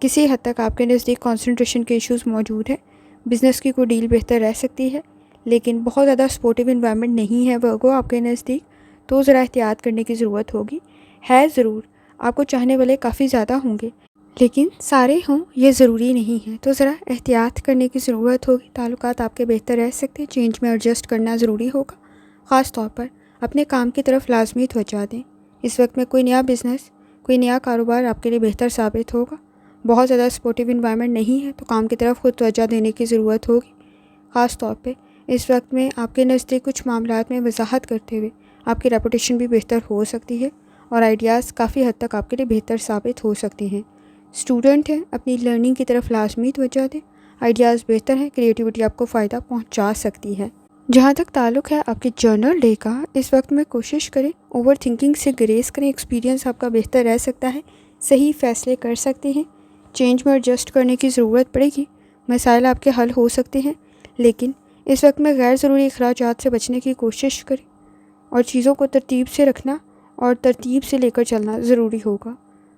किसी हद तक आपके नज़दीक कंसंट्रेशन के इश्यूज़ मौजूद हैं। बिज़नेस की कोई डील बेहतर रह सकती है, लेकिन बहुत ज़्यादा सपोर्टिव इन्वायरमेंट नहीं है वर्गो आपके नज़दीक, तो ज़रा एहतियात करने की ज़रूरत होगी। है ज़रूर, आपको चाहने वाले काफ़ी ज़्यादा होंगे, लेकिन सारे हों ये ज़रूरी नहीं है, तो ज़रा एहतियात करने की ज़रूरत होगी। ताल्लुकात आपके बेहतर रह सकते हैं, चेंज में एडजस्ट करना ज़रूरी होगा। ख़ास तौर पर अपने काम की तरफ लाजमी तवज्जो दें। इस वक्त में कोई नया बिज़नेस, कोई नया कारोबार आपके लिए बेहतर साबित होगा। बहुत ज़्यादा सपोर्टिव इन्वायरमेंट नहीं है तो काम की तरफ खुद तवज्जो देने की ज़रूरत होगी। ख़ास तौर पे इस वक्त में आपके नज़दीक कुछ मामलात में वजाहत करते हुए आपकी रेपुटेशन भी बेहतर हो सकती है और आइडियाज़ काफ़ी हद तक आपके लिए बेहतर साबित हो सकती हैं। स्टूडेंट हैं, अपनी लर्निंग की तरफ लाजमी तवज्जो दें। आइडियाज़ बेहतर हैं, क्रिएटिविटी आपको फ़ायदा पहुंचा सकती है। जहाँ तक ताल्लुक़ है आपके जर्नल डे का, इस वक्त में कोशिश करें ओवर थिंकिंग से ग्रेस करें। एक्सपीरियंस आपका बेहतर रह सकता है, सही फ़ैसले कर सकते हैं। चेंज में एडजस्ट करने की ज़रूरत पड़ेगी। मसाइल आपके हल हो सकते हैं, लेकिन इस वक्त में गैर ज़रूरी अखराजात से बचने की कोशिश करें और चीज़ों को तरतीब से रखना और तरतीब से लेकर चलना ज़रूरी होगा।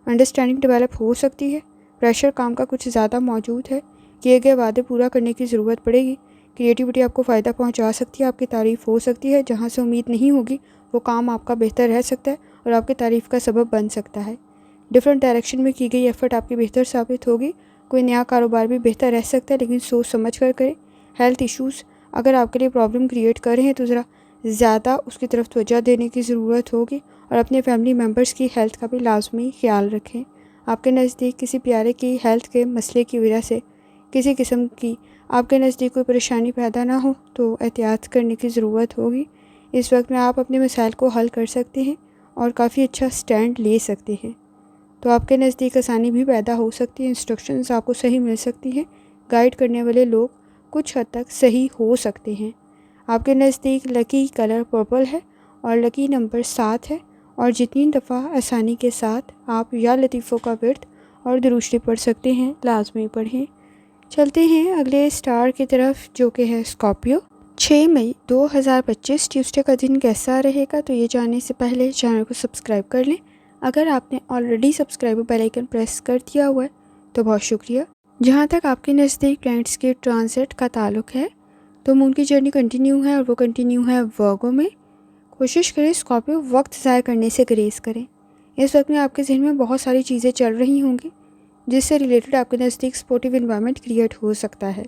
अंडरस्टैंडिंग डेवलप हो सकती है। प्रेशर काम का कुछ ज़्यादा मौजूद है। किए गए वादे पूरा करने की ज़रूरत पड़ेगी। क्रिएटिविटी आपको फ़ायदा पहुंचा सकती है, आपकी तारीफ़ हो सकती है। जहां से उम्मीद नहीं होगी वो काम आपका बेहतर रह सकता है और आपकी तारीफ़ का सबब बन सकता है। डिफरेंट डायरेक्शन में की गई एफ़र्ट आपकी बेहतर साबित होगी। कोई नया कारोबार भी बेहतर रह सकता है, लेकिन सोच समझ कर करें। हेल्थ इश्यूज़ अगर आपके लिए प्रॉब्लम क्रिएट कर रहे हैं तो ज़रा ज़्यादा उसकी तरफ तवज्जो देने की ज़रूरत होगी और अपने फैमिली मेम्बर्स की हेल्थ का भी लाजमी ख्याल रखें। आपके नज़दीक किसी प्यारे की हेल्थ के मसले की वजह से किसी किस्म की आपके नज़दीक कोई परेशानी पैदा ना हो तो एहतियात करने की ज़रूरत होगी। इस वक्त में आप अपने मसाइल को हल कर सकते हैं और काफ़ी अच्छा स्टैंड ले सकते हैं, तो आपके नज़दीक आसानी भी पैदा हो सकती है। इंस्ट्रक्शंस आपको सही मिल सकती हैं। गाइड करने वाले लोग कुछ हद तक सही हो सकते हैं। आपके नज़दीक लकी कलर पर्पल है और लकी नंबर 7 है और जितनी दफ़ा आसानी के साथ आप या लतीफ़ों का विर्द और दुरूद पढ़ सकते हैं, लाजमी पढ़ें। चलते हैं अगले स्टार की तरफ, जो कि है स्कॉर्पियो। 6 मई 2025 ट्यूसडे का दिन कैसा रहेगा, तो ये जानने से पहले चैनल को सब्सक्राइब कर लें। अगर आपने already subscribe bell icon press कर दिया हुआ है तो बहुत शुक्रिया। जहाँ तक आपके नज़दीक प्लैनेट्स के ट्रांजिट का ताल्लुक है तो मून की जर्नी कंटिन्यू है और वो कंटिन्यू है वर्गो में। कोशिश करें स्कॉर्पियो वक्त ज़ाया करने से ग्रेस करें। इस वक्त में आपके जहन में बहुत सारी चीज़ें चल रही होंगी जिससे रिलेटेड आपके नज़दीक सपोर्टिव इन्वायरमेंट क्रिएट हो सकता है,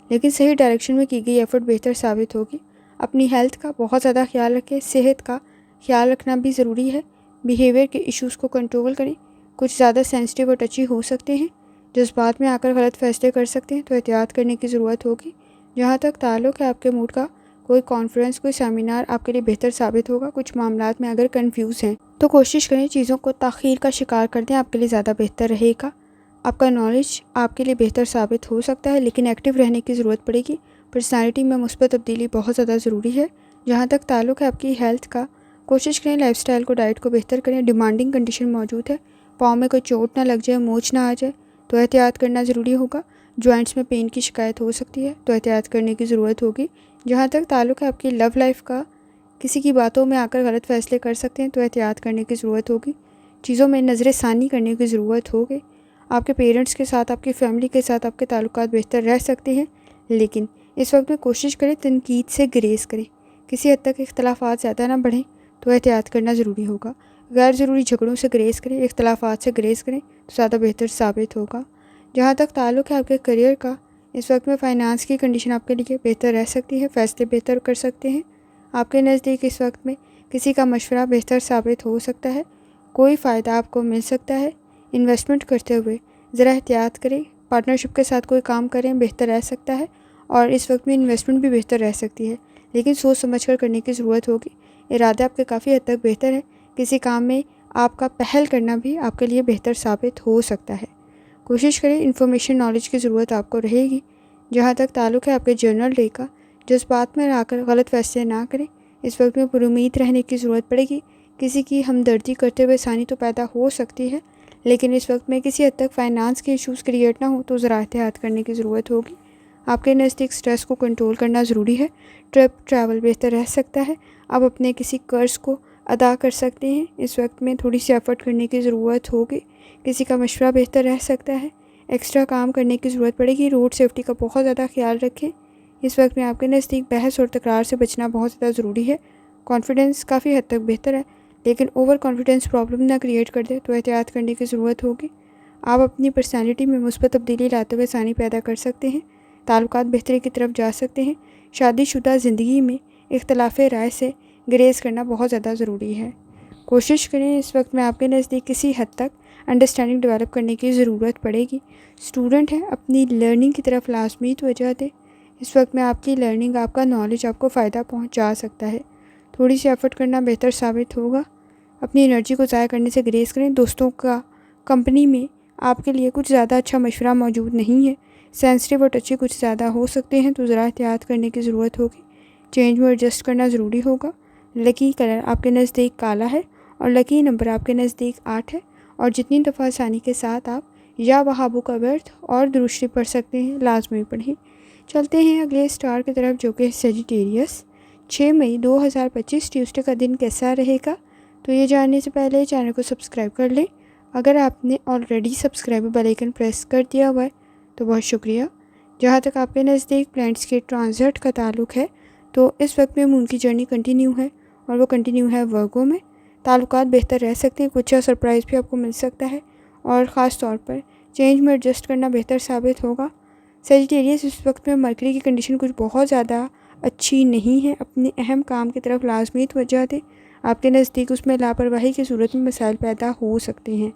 लेकिन सही डायरेक्शन में की गई एफर्ट बेहतर साबित होगी। अपनी हेल्थ का बहुत ज़्यादा ख्याल रखें, सेहत का ख्याल रखना भी ज़रूरी है। बिहेवियर के इश्यूज़ को कंट्रोल करें। कुछ ज़्यादा सेंसिटिव और टची हो सकते हैं, जज्बात में आकर गलत फैसले कर सकते हैं, तो एहतियात करने की ज़रूरत होगी। जहाँ तक ताल्लुक़ है आपके मूड का, कोई कॉन्फ्रेंस, कोई सेमिनार आपके लिए बेहतर साबित होगा। कुछ मामलात में अगर कंफ्यूज हैं तो कोशिश करें चीज़ों को ताख़ीर का शिकार कर दें, आपके लिए ज़्यादा बेहतर रहेगा। आपका नॉलेज आपके लिए बेहतर साबित हो सकता है, लेकिन एक्टिव रहने की ज़रूरत पड़ेगी। पर्सनैलिटी में मुस्बत तब्दीली बहुत ज़्यादा ज़रूरी है। जहाँ तक ताल्लुक़ है आपकी हेल्थ का, कोशिश करें लाइफस्टाइल को, डाइट को बेहतर करें। डिमांडिंग कंडीशन मौजूद है, पाँव में कोई चोट ना लग जाए, मोच ना आ जाए, तो एहतियात करना ज़रूरी होगा। जॉइंट्स में पेन की शिकायत हो सकती है, तो एहतियात करने की ज़रूरत होगी। जहाँ तक ताल्लुक़ है आपकी लव लाइफ का, किसी की बातों में आकर गलत फ़ैसले कर सकते हैं, तो एहतियात करने की ज़रूरत होगी। चीज़ों में नज़रसानी करने की ज़रूरत होगी। आपके पेरेंट्स के साथ, आपकी फ़ैमिली के साथ आपके ताल्लुकात बेहतर रह सकते हैं, लेकिन इस वक्त में कोशिश करें तनकीद से ग्रेस करें। किसी हद तक इख्तलाफात ज़्यादा ना बढ़ें, तो एहतियात करना ज़रूरी होगा। गैर ज़रूरी झगड़ों से ग्रेस करें, इख्तलाफात से ग्रेस करें, तो ज़्यादा बेहतर साबित होगा। जहाँ तक ताल्लुक़ है आपके करियर का, इस वक्त में फ़ाइनेंस की कंडीशन आपके लिए बेहतर रह सकती है, फ़ैसले बेहतर कर सकते हैं। आपके नज़दीक इस वक्त में किसी का मशवरा बेहतर साबित हो सकता है, कोई फ़ायदा आपको मिल सकता है। इन्वेस्टमेंट करते हुए ज़रा एहतियात करें। पार्टनरशिप के साथ कोई काम करें, बेहतर रह सकता है और इस वक्त में इन्वेस्टमेंट भी बेहतर रह सकती है, लेकिन सोच समझकर करने की ज़रूरत होगी। इरादे आपके काफ़ी हद तक बेहतर है। किसी काम में आपका पहल करना भी आपके लिए बेहतर साबित हो सकता है। कोशिश करें, इन्फॉर्मेशन नॉलेज की ज़रूरत आपको रहेगी। जहाँ तक ताल्लुक़ है आपके जर्नल डे का, जज्बात में आकर गलत फैसले ना करें। इस वक्त में पुरुमीद रहने की ज़रूरत पड़ेगी। किसी की हमदर्दी करते हुए आसानी तो पैदा हो सकती है, लेकिन इस वक्त में किसी हद तक फाइनेंस के इश्यूज़ क्रिएट ना हो तो ज़रा एहतियात करने की ज़रूरत होगी। आपके नज़दीक स्ट्रेस को कंट्रोल करना ज़रूरी है। ट्रैवल बेहतर रह सकता है। आप अपने किसी कर्ज़ को अदा कर सकते हैं। इस वक्त में थोड़ी सी एफर्ट करने की ज़रूरत होगी। किसी का मशवरा बेहतर रह सकता है। एक्स्ट्रा काम करने की ज़रूरत पड़ेगी। रोड सेफ्टी का बहुत ज़्यादा ख्याल रखें। इस वक्त में आपके नज़दीक बहस और तकरार से बचना बहुत ज़्यादा ज़रूरी है। कॉन्फिडेंस काफ़ी हद तक बेहतर है, लेकिन ओवर कॉन्फिडेंस प्रॉब्लम ना क्रिएट कर दे तो एहतियात करने की ज़रूरत होगी। आप अपनी पर्सनैलिटी में मुस्बत तब्दीली लाते हुए आसानी पैदा कर सकते हैं। ताल्लुकात बेहतरी की तरफ जा सकते हैं। शादीशुदा ज़िंदगी में इख्तलाफ राय से ग्रेज़ करना बहुत ज़्यादा ज़रूरी है। कोशिश करें, इस वक्त में आपके नज़दीक किसी हद तक अंडरस्टैंडिंग डेवलप करने की ज़रूरत पड़ेगी। स्टूडेंट है, अपनी लर्निंग की तरफ लाजमी तवज्जो दें। इस वक्त में आपकी लर्निंग, आपका नॉलेज आपको फ़ायदा पहुंचा सकता है। थोड़ी सी एफर्ट करना बेहतर साबित होगा। अपनी एनर्जी को ज़ाया करने से ग्रेज़ करें। दोस्तों का कंपनी में आपके लिए कुछ ज़्यादा अच्छा मशवरा मौजूद नहीं है। सेंसिटिव और टची कुछ ज़्यादा हो सकते हैं, तो ज़रा एहतियात करने की ज़रूरत होगी। चेंज में एडजस्ट करना ज़रूरी होगा। लकी कलर आपके नज़दीक काला है और लकी नंबर आपके नज़दीक 8 है। और जितनी दफ़ा आसानी के साथ आप या वहाबू का व्यर्थ और दुरुस्ती पढ़ सकते हैं, लाजमी पढ़ें। चलते हैं अगले स्टार की तरफ, जो कि सेजिटेरियस। 6 मई 2025 ट्यूसडे का दिन कैसा रहेगा, तो ये जानने से पहले चैनल को सब्सक्राइब कर लें। अगर आपने already subscribe bell icon press कर दिया हुआ है तो बहुत शुक्रिया। जहाँ तक आपके नज़दीक प्लैनेट्स के ट्रांजिट का ताल्लुक है, तो इस वक्त में मून की जर्नी कंटिन्यू है और वो कंटिन्यू है वर्गो में। ताल्लुकात बेहतर रह सकते हैं। कुछ सरप्राइज़ भी आपको मिल सकता है और ख़ास तौर पर चेंज में एडजस्ट करना बेहतर साबित होगा। सेजिटेरियस, इस वक्त में मरकरी की कंडीशन कुछ बहुत ज़्यादा अच्छी नहीं है। अपने अहम काम की तरफ लाजमी तवज्जो दें। आपके नज़दीक उसमें लापरवाही की सूरत में मसाइल पैदा हो सकते हैं,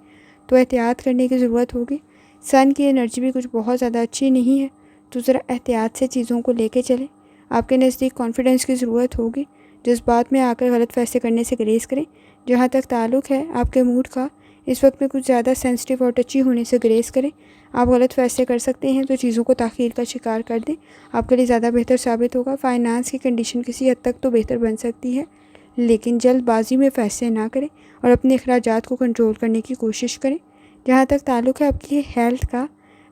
तो एहतियात करने की ज़रूरत होगी। सन की एनर्जी भी कुछ बहुत ज़्यादा अच्छी नहीं है, तो ज़रा एहतियात से चीज़ों को लेके चलें। आपके नज़दीक कॉन्फिडेंस की ज़रूरत होगी। जज्बात में आकर गलत फैसले करने से ग्रेज़ करें। जहाँ तक ताल्लुक़ है आपके मूड का, इस वक्त में कुछ ज़्यादा सेंसिटिव और टची होने से ग्रेज़ करें। आप गलत फैसले कर सकते हैं, तो चीज़ों को ताख़ीर का शिकार कर दें, आपके लिए ज़्यादा बेहतर साबित होगा। फाइनेंस की कंडीशन किसी हद तक तो बेहतर बन सकती है, लेकिन जल्दबाजी में फ़ैसले ना करें और अपने अखराजात को कंट्रोल करने की कोशिश करें। जहाँ तक ताल्लुक़ है आपकी हेल्थ का,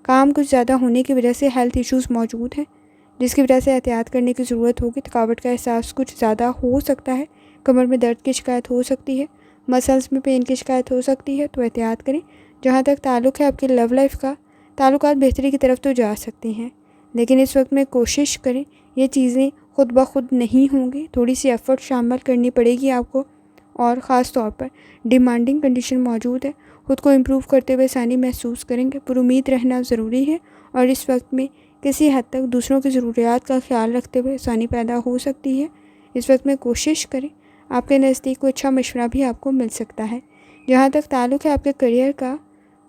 काम कुछ ज़्यादा होने की वजह से हेल्थ इश्यूज़ मौजूद हैं, जिसकी वजह से एहतियात करने की ज़रूरत होगी। थकावट का एहसास कुछ ज़्यादा हो सकता है। कमर में दर्द की शिकायत हो सकती है। मसल्स में पेन की शिकायत हो सकती है, तो एहतियात करें। जहाँ तक ताल्लुक़ है आपकी लव लाइफ का, ताल्लुकात बेहतरी की तरफ तो जा सकते हैं, लेकिन इस वक्त में कोशिश करें, ये चीज़ें खुद ब खुद नहीं होंगी। थोड़ी सी एफ़र्ट शामिल करनी पड़ेगी आपको, और ख़ास तौर पर डिमांडिंग कंडीशन मौजूद है। खुद को इम्प्रूव करते हुए आसानी महसूस करेंगे। पुरुमीद रहना ज़रूरी है, और इस वक्त में किसी हद तक दूसरों की ज़रूरियात का ख्याल रखते हुए आसानी पैदा हो सकती है। इस वक्त में कोशिश करें, आपके नज़दीक कोई अच्छा मशवरा भी आपको मिल सकता है। जहाँ तक ताल्लुक़ है आपके करियर का,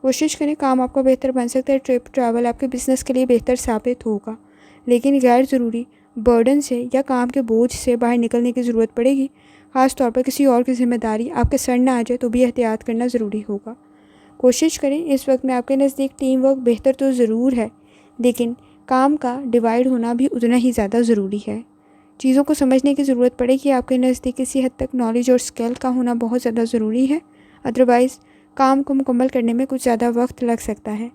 कोशिश करें, काम आपका बेहतर बन सकता है। ट्रैवल आपके बिज़नेस के लिए बेहतर साबित होगा, लेकिन गैर ज़रूरी बर्डन से या काम के बोझ से बाहर निकलने की ज़रूरत पड़ेगी। ख़ास तौर पर किसी और की जिम्मेदारी आपके सर ना आ जाए तो भी एहतियात करना ज़रूरी होगा। कोशिश करें, इस वक्त में आपके नज़दीक टीम वर्क बेहतर तो ज़रूर है, लेकिन काम का डिवाइड होना भी उतना ही ज़्यादा ज़रूरी है। चीज़ों को समझने की ज़रूरत पड़ेगी। आपके नज़दीक किसी हद तक नॉलेज और स्किल का होना बहुत ज़्यादा ज़रूरी है, अदरवाइज़ काम को मुकम्मल करने में कुछ ज़्यादा वक्त लग सकता है।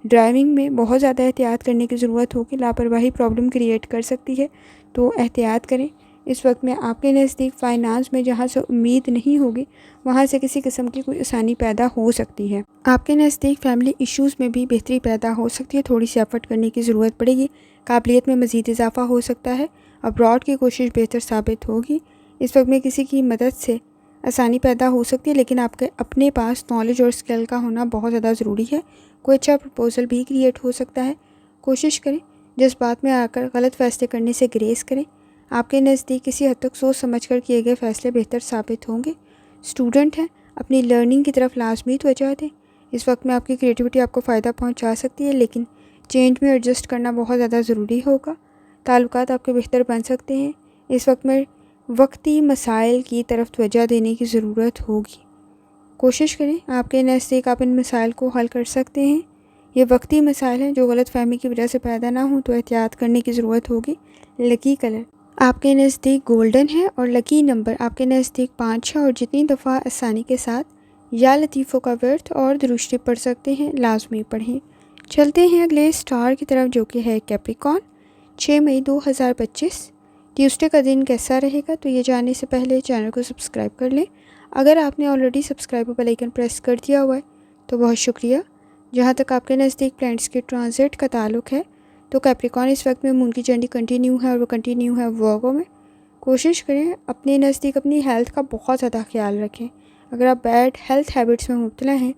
ड्राइविंग में बहुत ज़्यादा एहतियात करने की ज़रूरत होगी। लापरवाही प्रॉब्लम क्रिएट कर सकती है, तो एहतियात करें। इस वक्त में आपके नज़दीक फाइनेंस में जहाँ से उम्मीद नहीं होगी, वहाँ से किसी किस्म की कोई आसानी पैदा हो सकती है। आपके नज़दीक फैमिली इश्यूज़ में भी बेहतरी पैदा हो सकती है। थोड़ी सी एफर्ट करने की ज़रूरत पड़ेगी। काबिलियत में मज़ीद इजाफा हो सकता है। अब्रॉड की कोशिश बेहतर साबित होगी। इस वक्त में किसी की मदद से आसानी पैदा हो सकती है, लेकिन आपके अपने पास नॉलेज और स्किल का होना बहुत ज़्यादा ज़रूरी है। कोई अच्छा प्रपोज़ल भी क्रिएट हो सकता है। कोशिश करें, जज्बात में आकर गलत फ़ैसले करने से ग्रेज़ करें। आपके नज़दीक किसी हद तक सोच समझकर किए गए फ़ैसले बेहतर साबित होंगे। स्टूडेंट हैं, अपनी लर्निंग की तरफ लाजमी तवज्जो दें। इस वक्त में आपकी क्रिएटिविटी आपको फ़ायदा पहुंचा सकती है, लेकिन चेंज में एडजस्ट करना बहुत ज़्यादा ज़रूरी होगा। ताल्लुकात आपके बेहतर बन सकते हैं। इस वक्त में वक्ती मसाइल की तरफ तवज्जो देने की ज़रूरत होगी। कोशिश करें आपके नज़दीक आप इन मसाइल को हल कर सकते हैं। ये वक्ती मसाइल हैं जो गलत फहमी की वजह से पैदा ना हो, तो एहतियात करने की ज़रूरत होगी। लकी कलर आपके नज़दीक गोल्डन है और लकी नंबर आपके नज़दीक 5 है और जितनी दफ़ा आसानी के साथ या लतीफ़ों का वर्थ और दुरुस्ती पढ़ सकते हैं लाजमी पढ़ें। चलते हैं अगले स्टार की तरफ जो कि है कैप्रिकॉर्न। 6 मई 2025 ट्यूसडे का दिन कैसा रहेगा, तो ये जानने से पहले चैनल को सब्सक्राइब कर लें। अगर आपने already subscribe bell icon press कर दिया हुआ है तो बहुत शुक्रिया। जहाँ तक आपके नज़दीक प्लैनेट्स के ट्रांजिट का ताल्लुक़ है, तो कैप्रिकॉर्न इस वक्त में मून की जर्नी कंटिन्यू है और वो कंटिन्यू है वर्गो में। कोशिश करें अपने नज़दीक अपनी हेल्थ का बहुत ज़्यादा ख्याल रखें। अगर आप बैड हेल्थ हैबिट्स में मुब्तला हैं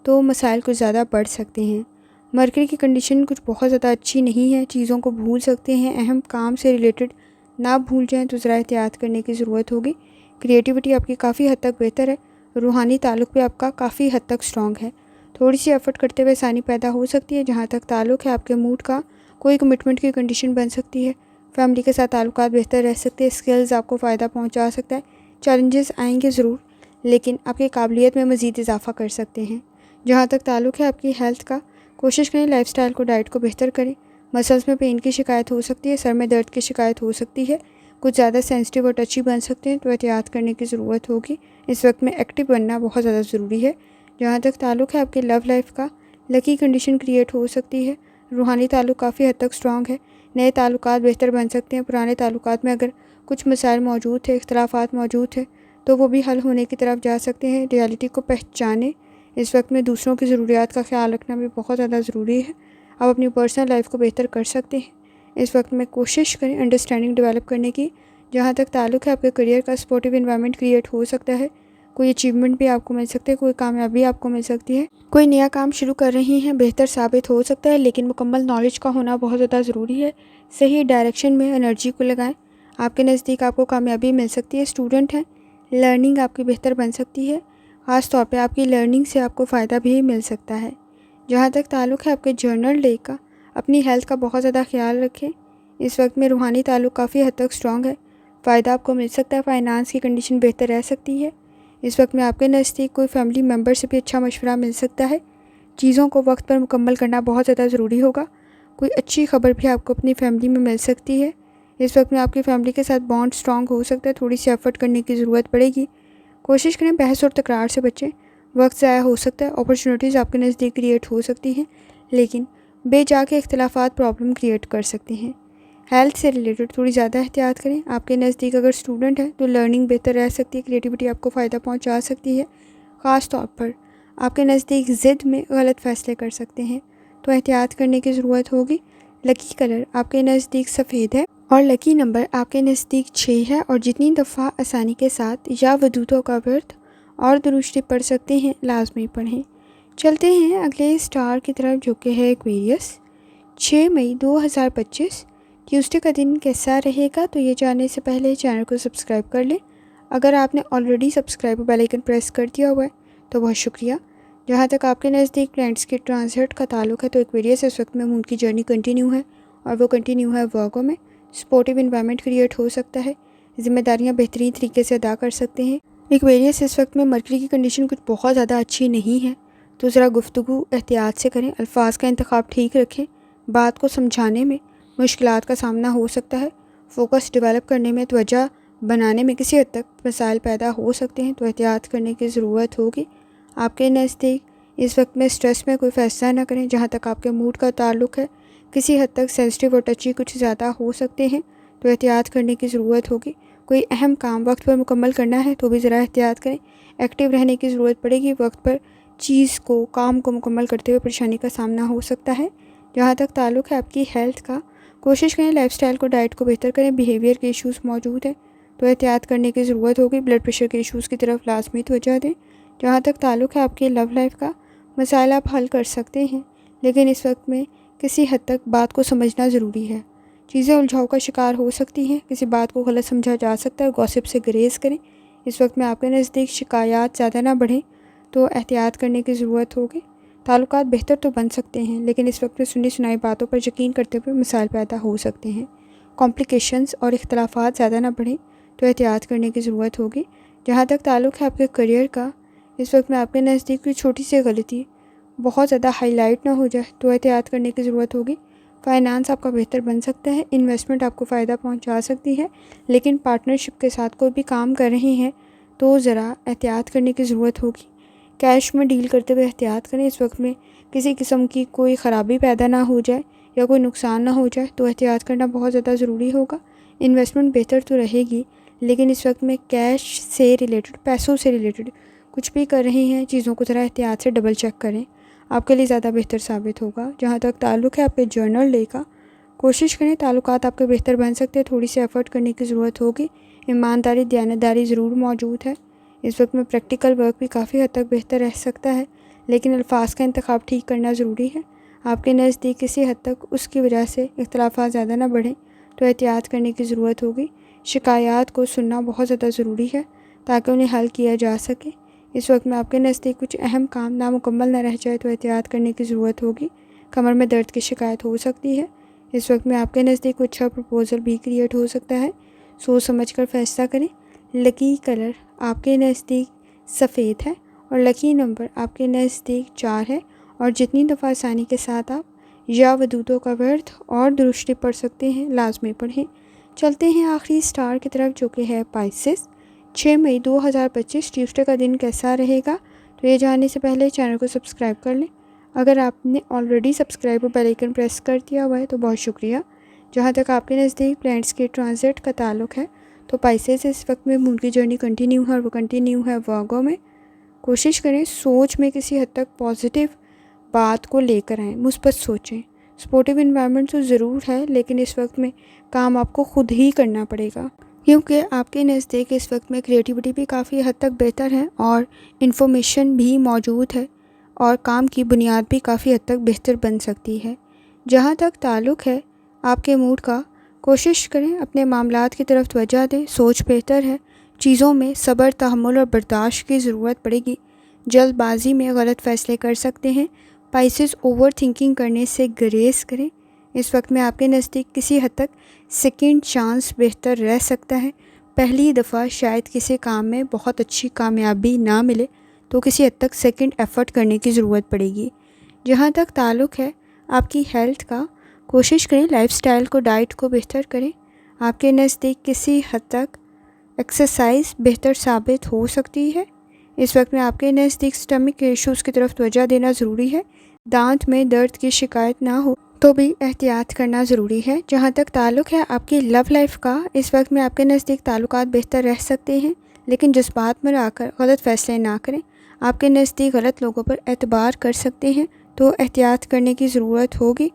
तो मसाइल कुछ ज़्यादा बढ़ सकते हैं। मरकरी की कंडीशन कुछ बहुत ज़्यादा अच्छी नहीं है, चीज़ों को भूल सकते हैं, अहम काम से रिलेटेड ना भूल जाएं तो ज़रा एहतियात करने की ज़रूरत होगी। क्रिएटिविटी आपकी काफ़ी हद तक बेहतर है, रूहानी ताल्लुक़ भी आपका काफ़ी हद तक स्ट्रॉन्ग है। थोड़ी सी एफर्ट करते हुए आसानी पैदा हो सकती है। जहाँ तक ताल्लुक़ है आपके मूड का, कोई कमिटमेंट की कंडीशन बन सकती है। फैमिली के साथ ताल्लुकात बेहतर रह सकते हैं। स्किल्स आपको फ़ायदा पहुँचा सकता है। चैलेंजेस आएंगे ज़रूर, लेकिन आपकी काबिलियत में मज़ीद इजाफा कर सकते हैं। जहाँ तक ताल्लुक़ है आपकी हेल्थ का, कोशिश करें लाइफस्टाइल को, डाइट को बेहतर करें। मसल्स में पेन की शिकायत हो सकती है, सर में दर्द की शिकायत हो सकती है, कुछ ज़्यादा सेंसिटिव और टची बन सकते हैं, तो एहतियात करने की ज़रूरत होगी। इस वक्त में एक्टिव बनना बहुत ज़्यादा ज़रूरी है। जहाँ तक ताल्लुक़ है आपकी लव लाइफ का, लकी कंडीशन क्रिएट हो सकती है। रूहानी ताल्लुक़ काफ़ी हद तक स्ट्रॉन्ग है। नए ताल्लुकात बेहतर बन सकते हैं। पुराने ताल्लुकात में अगर कुछ मसाइल मौजूद थे, इख्तलाफात मौजूद थे, तो वो भी हल होने की तरफ जा सकते हैं। रियलिटी को पहचानें। इस वक्त में दूसरों की ज़रूरियात का ख्याल रखना भी बहुत ज़्यादा ज़रूरी है। आप अपनी पर्सनल लाइफ को बेहतर कर सकते हैं। इस वक्त में कोशिश करें अंडरस्टैंडिंग डेवलप करने की। जहाँ तक ताल्लुक़ है आपके करियर का, सपोर्टिव इन्वायरमेंट क्रिएट हो सकता है। कोई अचीवमेंट भी आपको मिल सकते हैं, कोई कामयाबी आपको मिल सकती है। कोई नया काम शुरू कर रही हैं, बेहतर साबित हो सकता है, लेकिन मुकम्मल नॉलेज का होना बहुत ज़्यादा ज़रूरी है। सही डायरेक्शन में एनर्जी को लगाएं। आपके नज़दीक आपको कामयाबी मिल सकती है। स्टूडेंट हैं, लर्निंग आपकी बेहतर बन सकती है। ख़ास तौर पे आपकी लर्निंग से आपको फ़ायदा भी मिल सकता है। जहाँ तक ताल्लुक़ है आपके जर्नल डे का, अपनी हेल्थ का बहुत ज़्यादा ख्याल रखें। इस वक्त में रूहानी ताल्लुक़ काफ़ी हद तक स्ट्रॉन्ग है। फ़ायदा आपको मिल सकता है। फाइनेंस की कंडीशन बेहतर रह सकती है। इस वक्त में आपके नज़दीक कोई फैमिली मेम्बर से भी अच्छा मशवरा मिल सकता है। चीज़ों को वक्त पर मुकम्मल करना बहुत ज़्यादा ज़रूरी होगा। कोई अच्छी खबर भी आपको अपनी फैमिली में मिल सकती है। इस वक्त में आपकी फैमिली के साथ बॉन्ड स्ट्रॉन्ग हो सकता है। थोड़ी सी एफर्ट करने की ज़रूरत पड़ेगी। कोशिश करें बहस और तकरार से बचें। वक्त ज़ाया हो सकता है। अपॉर्चुनिटीज़ आपके नज़दीक क्रिएट हो सकती हैं, लेकिन बेजा के इख्तलाफात प्रॉब्लम क्रिएट कर सकते हैं। हेल्थ से रिलेटेड थोड़ी ज़्यादा एहतियात करें। आपके नज़दीक अगर स्टूडेंट है तो लर्निंग बेहतर रह सकती है। क्रिएटिविटी आपको फ़ायदा पहुंचा सकती है। ख़ास तौर पर आपके नज़दीक ज़िद में गलत फ़ैसले कर सकते हैं, तो एहतियात करने की ज़रूरत होगी। लकी कलर आपके नज़दीक सफ़ेद है और लकी नंबर आपके नज़दीक 6 है और जितनी दफ़ा आसानी के साथ या वदूदों का वर्थ और दुरुस्ती पढ़ सकते हैं लाजमी पढ़ें। चलते हैं अगले स्टार की तरफ जो कि है एक्वेरियस। 6 मई 2025 ट्यूसडे का दिन कैसा रहेगा, तो ये जानने से पहले चैनल को सब्सक्राइब कर लें। अगर आपने already subscribe bell icon press कर दिया हुआ है तो बहुत शुक्रिया। जहाँ तक आपके नज़दीक प्लैनेट्स के ट्रांजिट का ताल्लुक़ है, तो एक्वेरियस इस वक्त में मून की जर्नी कंटिन्यू है और वो कंटिन्यू है वर्गो में। सपोर्टिव इन्वायरमेंट क्रिएट हो सकता है। जिम्मेदारियाँ बेहतरीन तरीके से अदा कर सकते हैं। एक्वेरियस इस वक्त में मरकरी की कंडीशन कुछ बहुत ज़्यादा अच्छी नहीं है, तो ज़रा गुफ्तगू एहतियात से करें। अल्फाज का इंतखाब ठीक रखें। बात को समझाने में मुश्किलात का सामना हो सकता है। फोकस डेवलप करने में, तवज्जो बनाने में किसी हद तक मसाइल पैदा हो सकते हैं, तो एहतियात करने की ज़रूरत होगी। आपके नज़दीक इस वक्त में स्ट्रेस में कोई फ़ैसला ना करें। जहाँ तक आपके मूड का ताल्लुक़ है, किसी हद तक सेंसिटिव और टची कुछ ज़्यादा हो सकते हैं, तो एहतियात करने की ज़रूरत होगी। कोई अहम काम वक्त पर मुकम्मल करना है तो भी ज़रा एहतियात करें। एक्टिव रहने की ज़रूरत पड़ेगी। वक्त पर चीज़ को, काम को मुकम्मल करते हुए परेशानी का सामना हो सकता है। जहाँ तक ताल्लुक़ है आपकी हेल्थ का, कोशिश करें लाइफस्टाइल को, डाइट को बेहतर करें। बिहेवियर के इश्यूज़ मौजूद हैं तो एहतियात करने की ज़रूरत होगी। ब्लड प्रेशर के इश्यूज़ की तरफ लाजमी तवज्जो दें। जहाँ तक ताल्लुक़ है आपकी लव लाइफ का, मसाइल आप हल कर सकते हैं, लेकिन इस वक्त में किसी हद तक बात को समझना ज़रूरी है। चीज़ें उलझाव का शिकार हो सकती हैं, किसी बात को गलत समझा जा सकता है। गॉसिप से गुरेज करें। इस वक्त में आपके नज़दीक शिकायत ज़्यादा ना बढ़ें, तो एहतियात करने की ज़रूरत होगी। ताल्लुकात बेहतर तो बन सकते हैं, लेकिन इस वक्त में सुनी सुनाई बातों पर यकीन करते हुए मसाइल पैदा हो सकते हैं। कॉम्प्लिकेशंस और इख्तलाफात ज़्यादा ना बढ़ें तो एहतियात करने की ज़रूरत होगी। जहाँ तक ताल्लुक़ है आपके करियर का, इस वक्त में आपके नज़दीक कोई छोटी सी गलती बहुत ज़्यादा हाईलाइट ना हो जाए तो एहतियात करने की ज़रूरत होगी। फ़ाइनेंस आपका बेहतर बन सकता है, इन्वेस्टमेंट आपको फ़ायदा पहुंचा सकती है, लेकिन पार्टनरशिप के साथ कोई भी काम कर रहे हैं तो ज़रा एहतियात करने की ज़रूरत होगी। कैश में डील करते हुए एहतियात करें। इस वक्त में किसी किस्म की कोई ख़राबी पैदा ना हो जाए या कोई नुकसान ना हो जाए तो एहतियात करना बहुत ज़्यादा ज़रूरी होगा। इन्वेस्टमेंट बेहतर तो रहेगी, लेकिन इस वक्त में कैश से रिलेटेड, पैसों से रिलेटेड कुछ भी कर रहे हैं, चीज़ों को ज़रा एहतियात से डबल चेक करें, आपके लिए ज़्यादा बेहतर साबित होगा। जहाँ तक ताल्लुक़ है आपके जर्नल डे का, कोशिश करें, ताल्लुकात आपके बेहतर बन सकते हैं, थोड़ी सी एफ़र्ट करने की ज़रूरत होगी। ईमानदारी, दयानतदारी ज़रूर मौजूद है। इस वक्त में प्रैक्टिकल वर्क भी काफ़ी हद तक बेहतर रह सकता है, लेकिन अल्फाज का इंतखाब ठीक करना ज़रूरी है। आपके नज़दीक किसी हद तक उसकी वजह से इख्तलाफात ज़्यादा ना बढ़ें तो एहतियात करने की ज़रूरत होगी। शिकायत को सुनना बहुत ज़्यादा ज़रूरी है ताकि उन्हें हल किया जा सके। इस वक्त में आपके नज़दीक कुछ अहम काम नामुकम्मल न रह जाए तो एहतियात करने की ज़रूरत होगी। कमर में दर्द की शिकायत हो सकती है। इस वक्त में आपके नज़दीक कुछ अच्छा प्रपोज़ल भी क्रिएट हो सकता है, सोच समझ कर फैसला करें। लकी कलर आपके नज़दीक सफ़ेद है और लकी नंबर आपके नज़दीक 4 है। और जितनी दफ़ा आसानी के साथ आप या वदूदों का वर्थ और दुरुस्ती पढ़ सकते हैं, लाजमी पढ़ें। चलते हैं आखिरी स्टार की तरफ, जो कि है पाइसेस। 6 मई 2025 ट्यूसडे का दिन कैसा रहेगा, तो ये जानने से पहले चैनल को सब्सक्राइब कर लें। अगर आपने ऑलरेडी सब्सक्राइब और बेल आइकन प्रेस कर दिया हुआ है तो बहुत शुक्रिया। जहाँ तक आपके नज़दीक प्लैनेट्स के ट्रांजिट का ताल्लुक़ है, तो पाइसेस इस वक्त में मून की जर्नी कंटिन्यू है और वो कंटिन्यू है वर्गो में। कोशिश करें सोच में किसी हद तक पॉजिटिव बात को लेकर आएँ, मुस्बत सोचें। सपोर्टिव इन्वायरमेंट तो ज़रूर है, लेकिन इस वक्त में काम आपको खुद ही करना पड़ेगा, क्योंकि आपके नज़दीक इस वक्त में क्रिएटिविटी भी काफ़ी हद तक बेहतर है और इन्फॉर्मेशन भी मौजूद है और काम की बुनियाद भी काफ़ी हद तक बेहतर बन सकती है। जहाँ तक ताल्लुक़ है आपके मूड का, कोशिश करें अपने मामलात की तरफ तवज्जो दें। सोच बेहतर है, चीज़ों में सब्र, तहम्मुल और बर्दाश्त की ज़रूरत पड़ेगी। जल्दबाजी में गलत फ़ैसले कर सकते हैं। पाइसेस ओवर थिंकिंग करने से गुरेज करें। इस वक्त में आपके नज़दीक किसी हद तक सेकंड चांस बेहतर रह सकता है। पहली दफ़ा शायद किसी काम में बहुत अच्छी कामयाबी ना मिले तो किसी हद तक सेकंड एफ़र्ट करने की ज़रूरत पड़ेगी। जहाँ तक ताल्लुक़ है आपकी हेल्थ का, कोशिश करें लाइफस्टाइल को, डाइट को बेहतर करें। आपके नज़दीक किसी हद तक एक्सरसाइज बेहतर साबित हो सकती है। इस वक्त में आपके नज़दीक स्टमक इश्यूज़ की तरफ तवज्जो देना ज़रूरी है। दांत में दर्द की शिकायत ना हो तो भी एहतियात करना ज़रूरी है। जहाँ तक ताल्लुक़ है आपकी लव लाइफ का, इस वक्त में आपके नज़दीक ताल्लुकात बेहतर रह सकते हैं, लेकिन जज्बात में आकर गलत फ़ैसले ना करें। आपके नज़दीक गलत लोगों पर एतबार कर सकते हैं तो एहतियात करने की ज़रूरत होगी।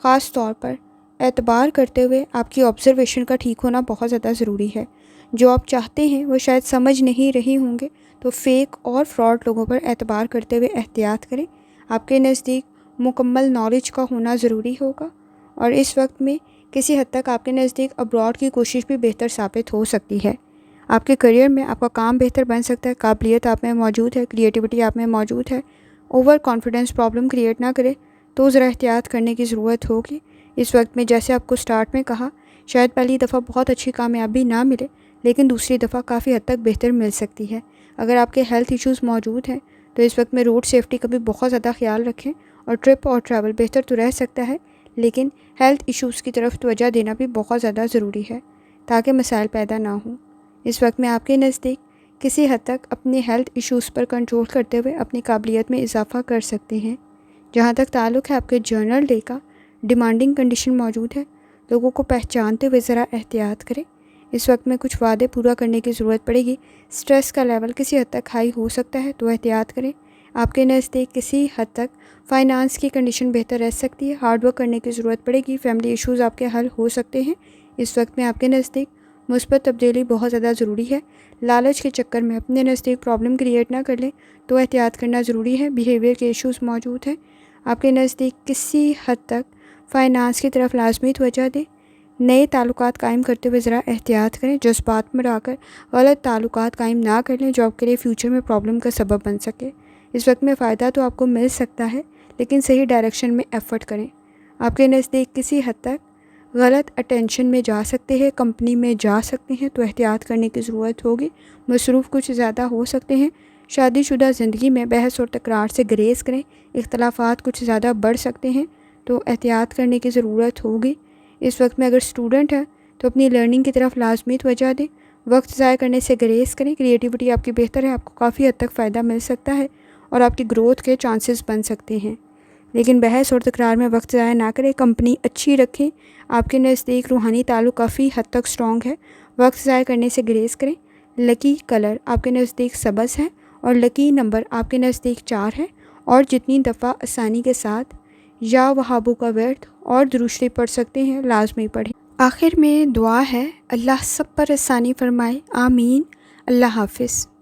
ख़ास तौर पर एतबार करते हुए आपकी ऑब्ज़र्वेशन का ठीक होना बहुत ज़्यादा ज़रूरी है। जो आप चाहते हैं वो शायद समझ नहीं रही होंगे, तो फेक और फ्रॉड लोगों पर एतबार करते हुए एहतियात करें। आपके नज़दीक मुकम्मल नॉलेज का होना ज़रूरी होगा और इस वक्त में किसी हद तक आपके नज़दीक अब्रॉड की कोशिश भी बेहतर साबित हो सकती है। आपके करियर में आपका काम बेहतर बन सकता है। काबिलियत आप में मौजूद है, क्रिएटिविटी आप में मौजूद है। ओवर कॉन्फिडेंस प्रॉब्लम क्रिएट ना करे तो ज़रा एहतियात करने की ज़रूरत होगी। इस वक्त में जैसे आपको स्टार्ट में कहा, शायद पहली दफ़ा बहुत अच्छी कामयाबी ना मिले, लेकिन दूसरी दफ़ा काफ़ी हद तक बेहतर मिल सकती है। अगर आपके हेल्थ इश्यूज़ मौजूद हैं तो इस वक्त में रोड सेफ्टी का भी बहुत ज़्यादा ख्याल रखें। और ट्रिप और ट्रैवल बेहतर तो रह सकता है, लेकिन हेल्थ इश्यूज़ की तरफ तवज्जो देना भी बहुत ज़्यादा ज़रूरी है ताकि मसाइल पैदा ना हों। इस वक्त में आपके नज़दीक किसी हद तक अपने हेल्थ इश्यूज़ पर कंट्रोल करते हुए अपनी काबिलियत में इजाफ़ा कर सकते हैं। जहाँ तक ताल्लुक़ है आपके जर्नल डे का, डिमांडिंग कंडीशन मौजूद है। लोगों को पहचानते हुए ज़रा एहतियात करें। इस वक्त में कुछ वादे पूरा करने की ज़रूरत पड़ेगी। स्ट्रेस का लेवल किसी हद तक हाई हो सकता है तो एहतियात करें। आपके नज़दीक किसी हद तक फ़ाइनेंस की कंडीशन बेहतर रह सकती है। हार्ड वर्क करने की ज़रूरत पड़ेगी। फैमिली इश्यूज़ आपके हल हो सकते हैं। इस वक्त में आपके नज़दीक मुस्बत तब्दीली बहुत ज़्यादा ज़रूरी है। लालच के चक्कर में अपने नज़दीक प्रॉब्लम क्रिएट ना कर लें तो एहतियात करना ज़रूरी है। बिहेवियर के इश्यूज़ मौजूद हैं। आपके नज़दीक किसी हद तक फ़ाइनेंस की तरफ लाजमी तवज्जो दें। नए ताल्लुकात कायम करते हुए ज़रा एहतियात करें। जज्बात में आकर गलत ताल्लुकात कायम ना कर लें जो आपके लिए फ़्यूचर में प्रॉब्लम का सबब बन सके। इस वक्त में फ़ायदा तो आपको मिल सकता है, लेकिन सही डायरेक्शन में एफ़र्ट करें। आपके नज़दीक किसी हद तक गलत अटेंशन में जा सकते हैं, कंपनी में जा सकते हैं, तो एहतियात करने की ज़रूरत होगी। मसरूफ़ कुछ ज़्यादा हो सकते हैं। शादीशुदा ज़िंदगी में बहस और तकरार से ग्रेज़ करें। इख्तलाफात कुछ ज़्यादा बढ़ सकते हैं, तो एहतियात करने की ज़रूरत होगी। इस वक्त में अगर स्टूडेंट है तो अपनी लर्निंग की तरफ लाजमी तवज्जो दें। वक्त ज़ाया करने से ग्रेज़ करें। क्रिएटिविटी आपकी बेहतर है, आपको काफ़ी हद तक फ़ायदा मिल सकता है और आपकी ग्रोथ के चांसेस बन सकते हैं। लेकिन बहस और तकरार में वक्त ज़ाया ना करें, कंपनी अच्छी रखें। आपके नज़दीक रूहानी ताल्लुक़ काफ़ी हद तक स्ट्रॉन्ग है। वक्त ज़ाया करने से ग्रेज़ करें। लकी कलर आपके नज़दीक सब्ज़ है और लकी नंबर आपके नज़दीक 4 है। और जितनी दफ़ा आसानी के साथ या वहाबू का वर्द और दुरूद शरीफ पढ़ सकते हैं, लाजमी पढ़ें। आखिर में दुआ है, अल्लाह सब पर आसानी फ़रमाए। आमीन। अल्लाह हाफ़िज़।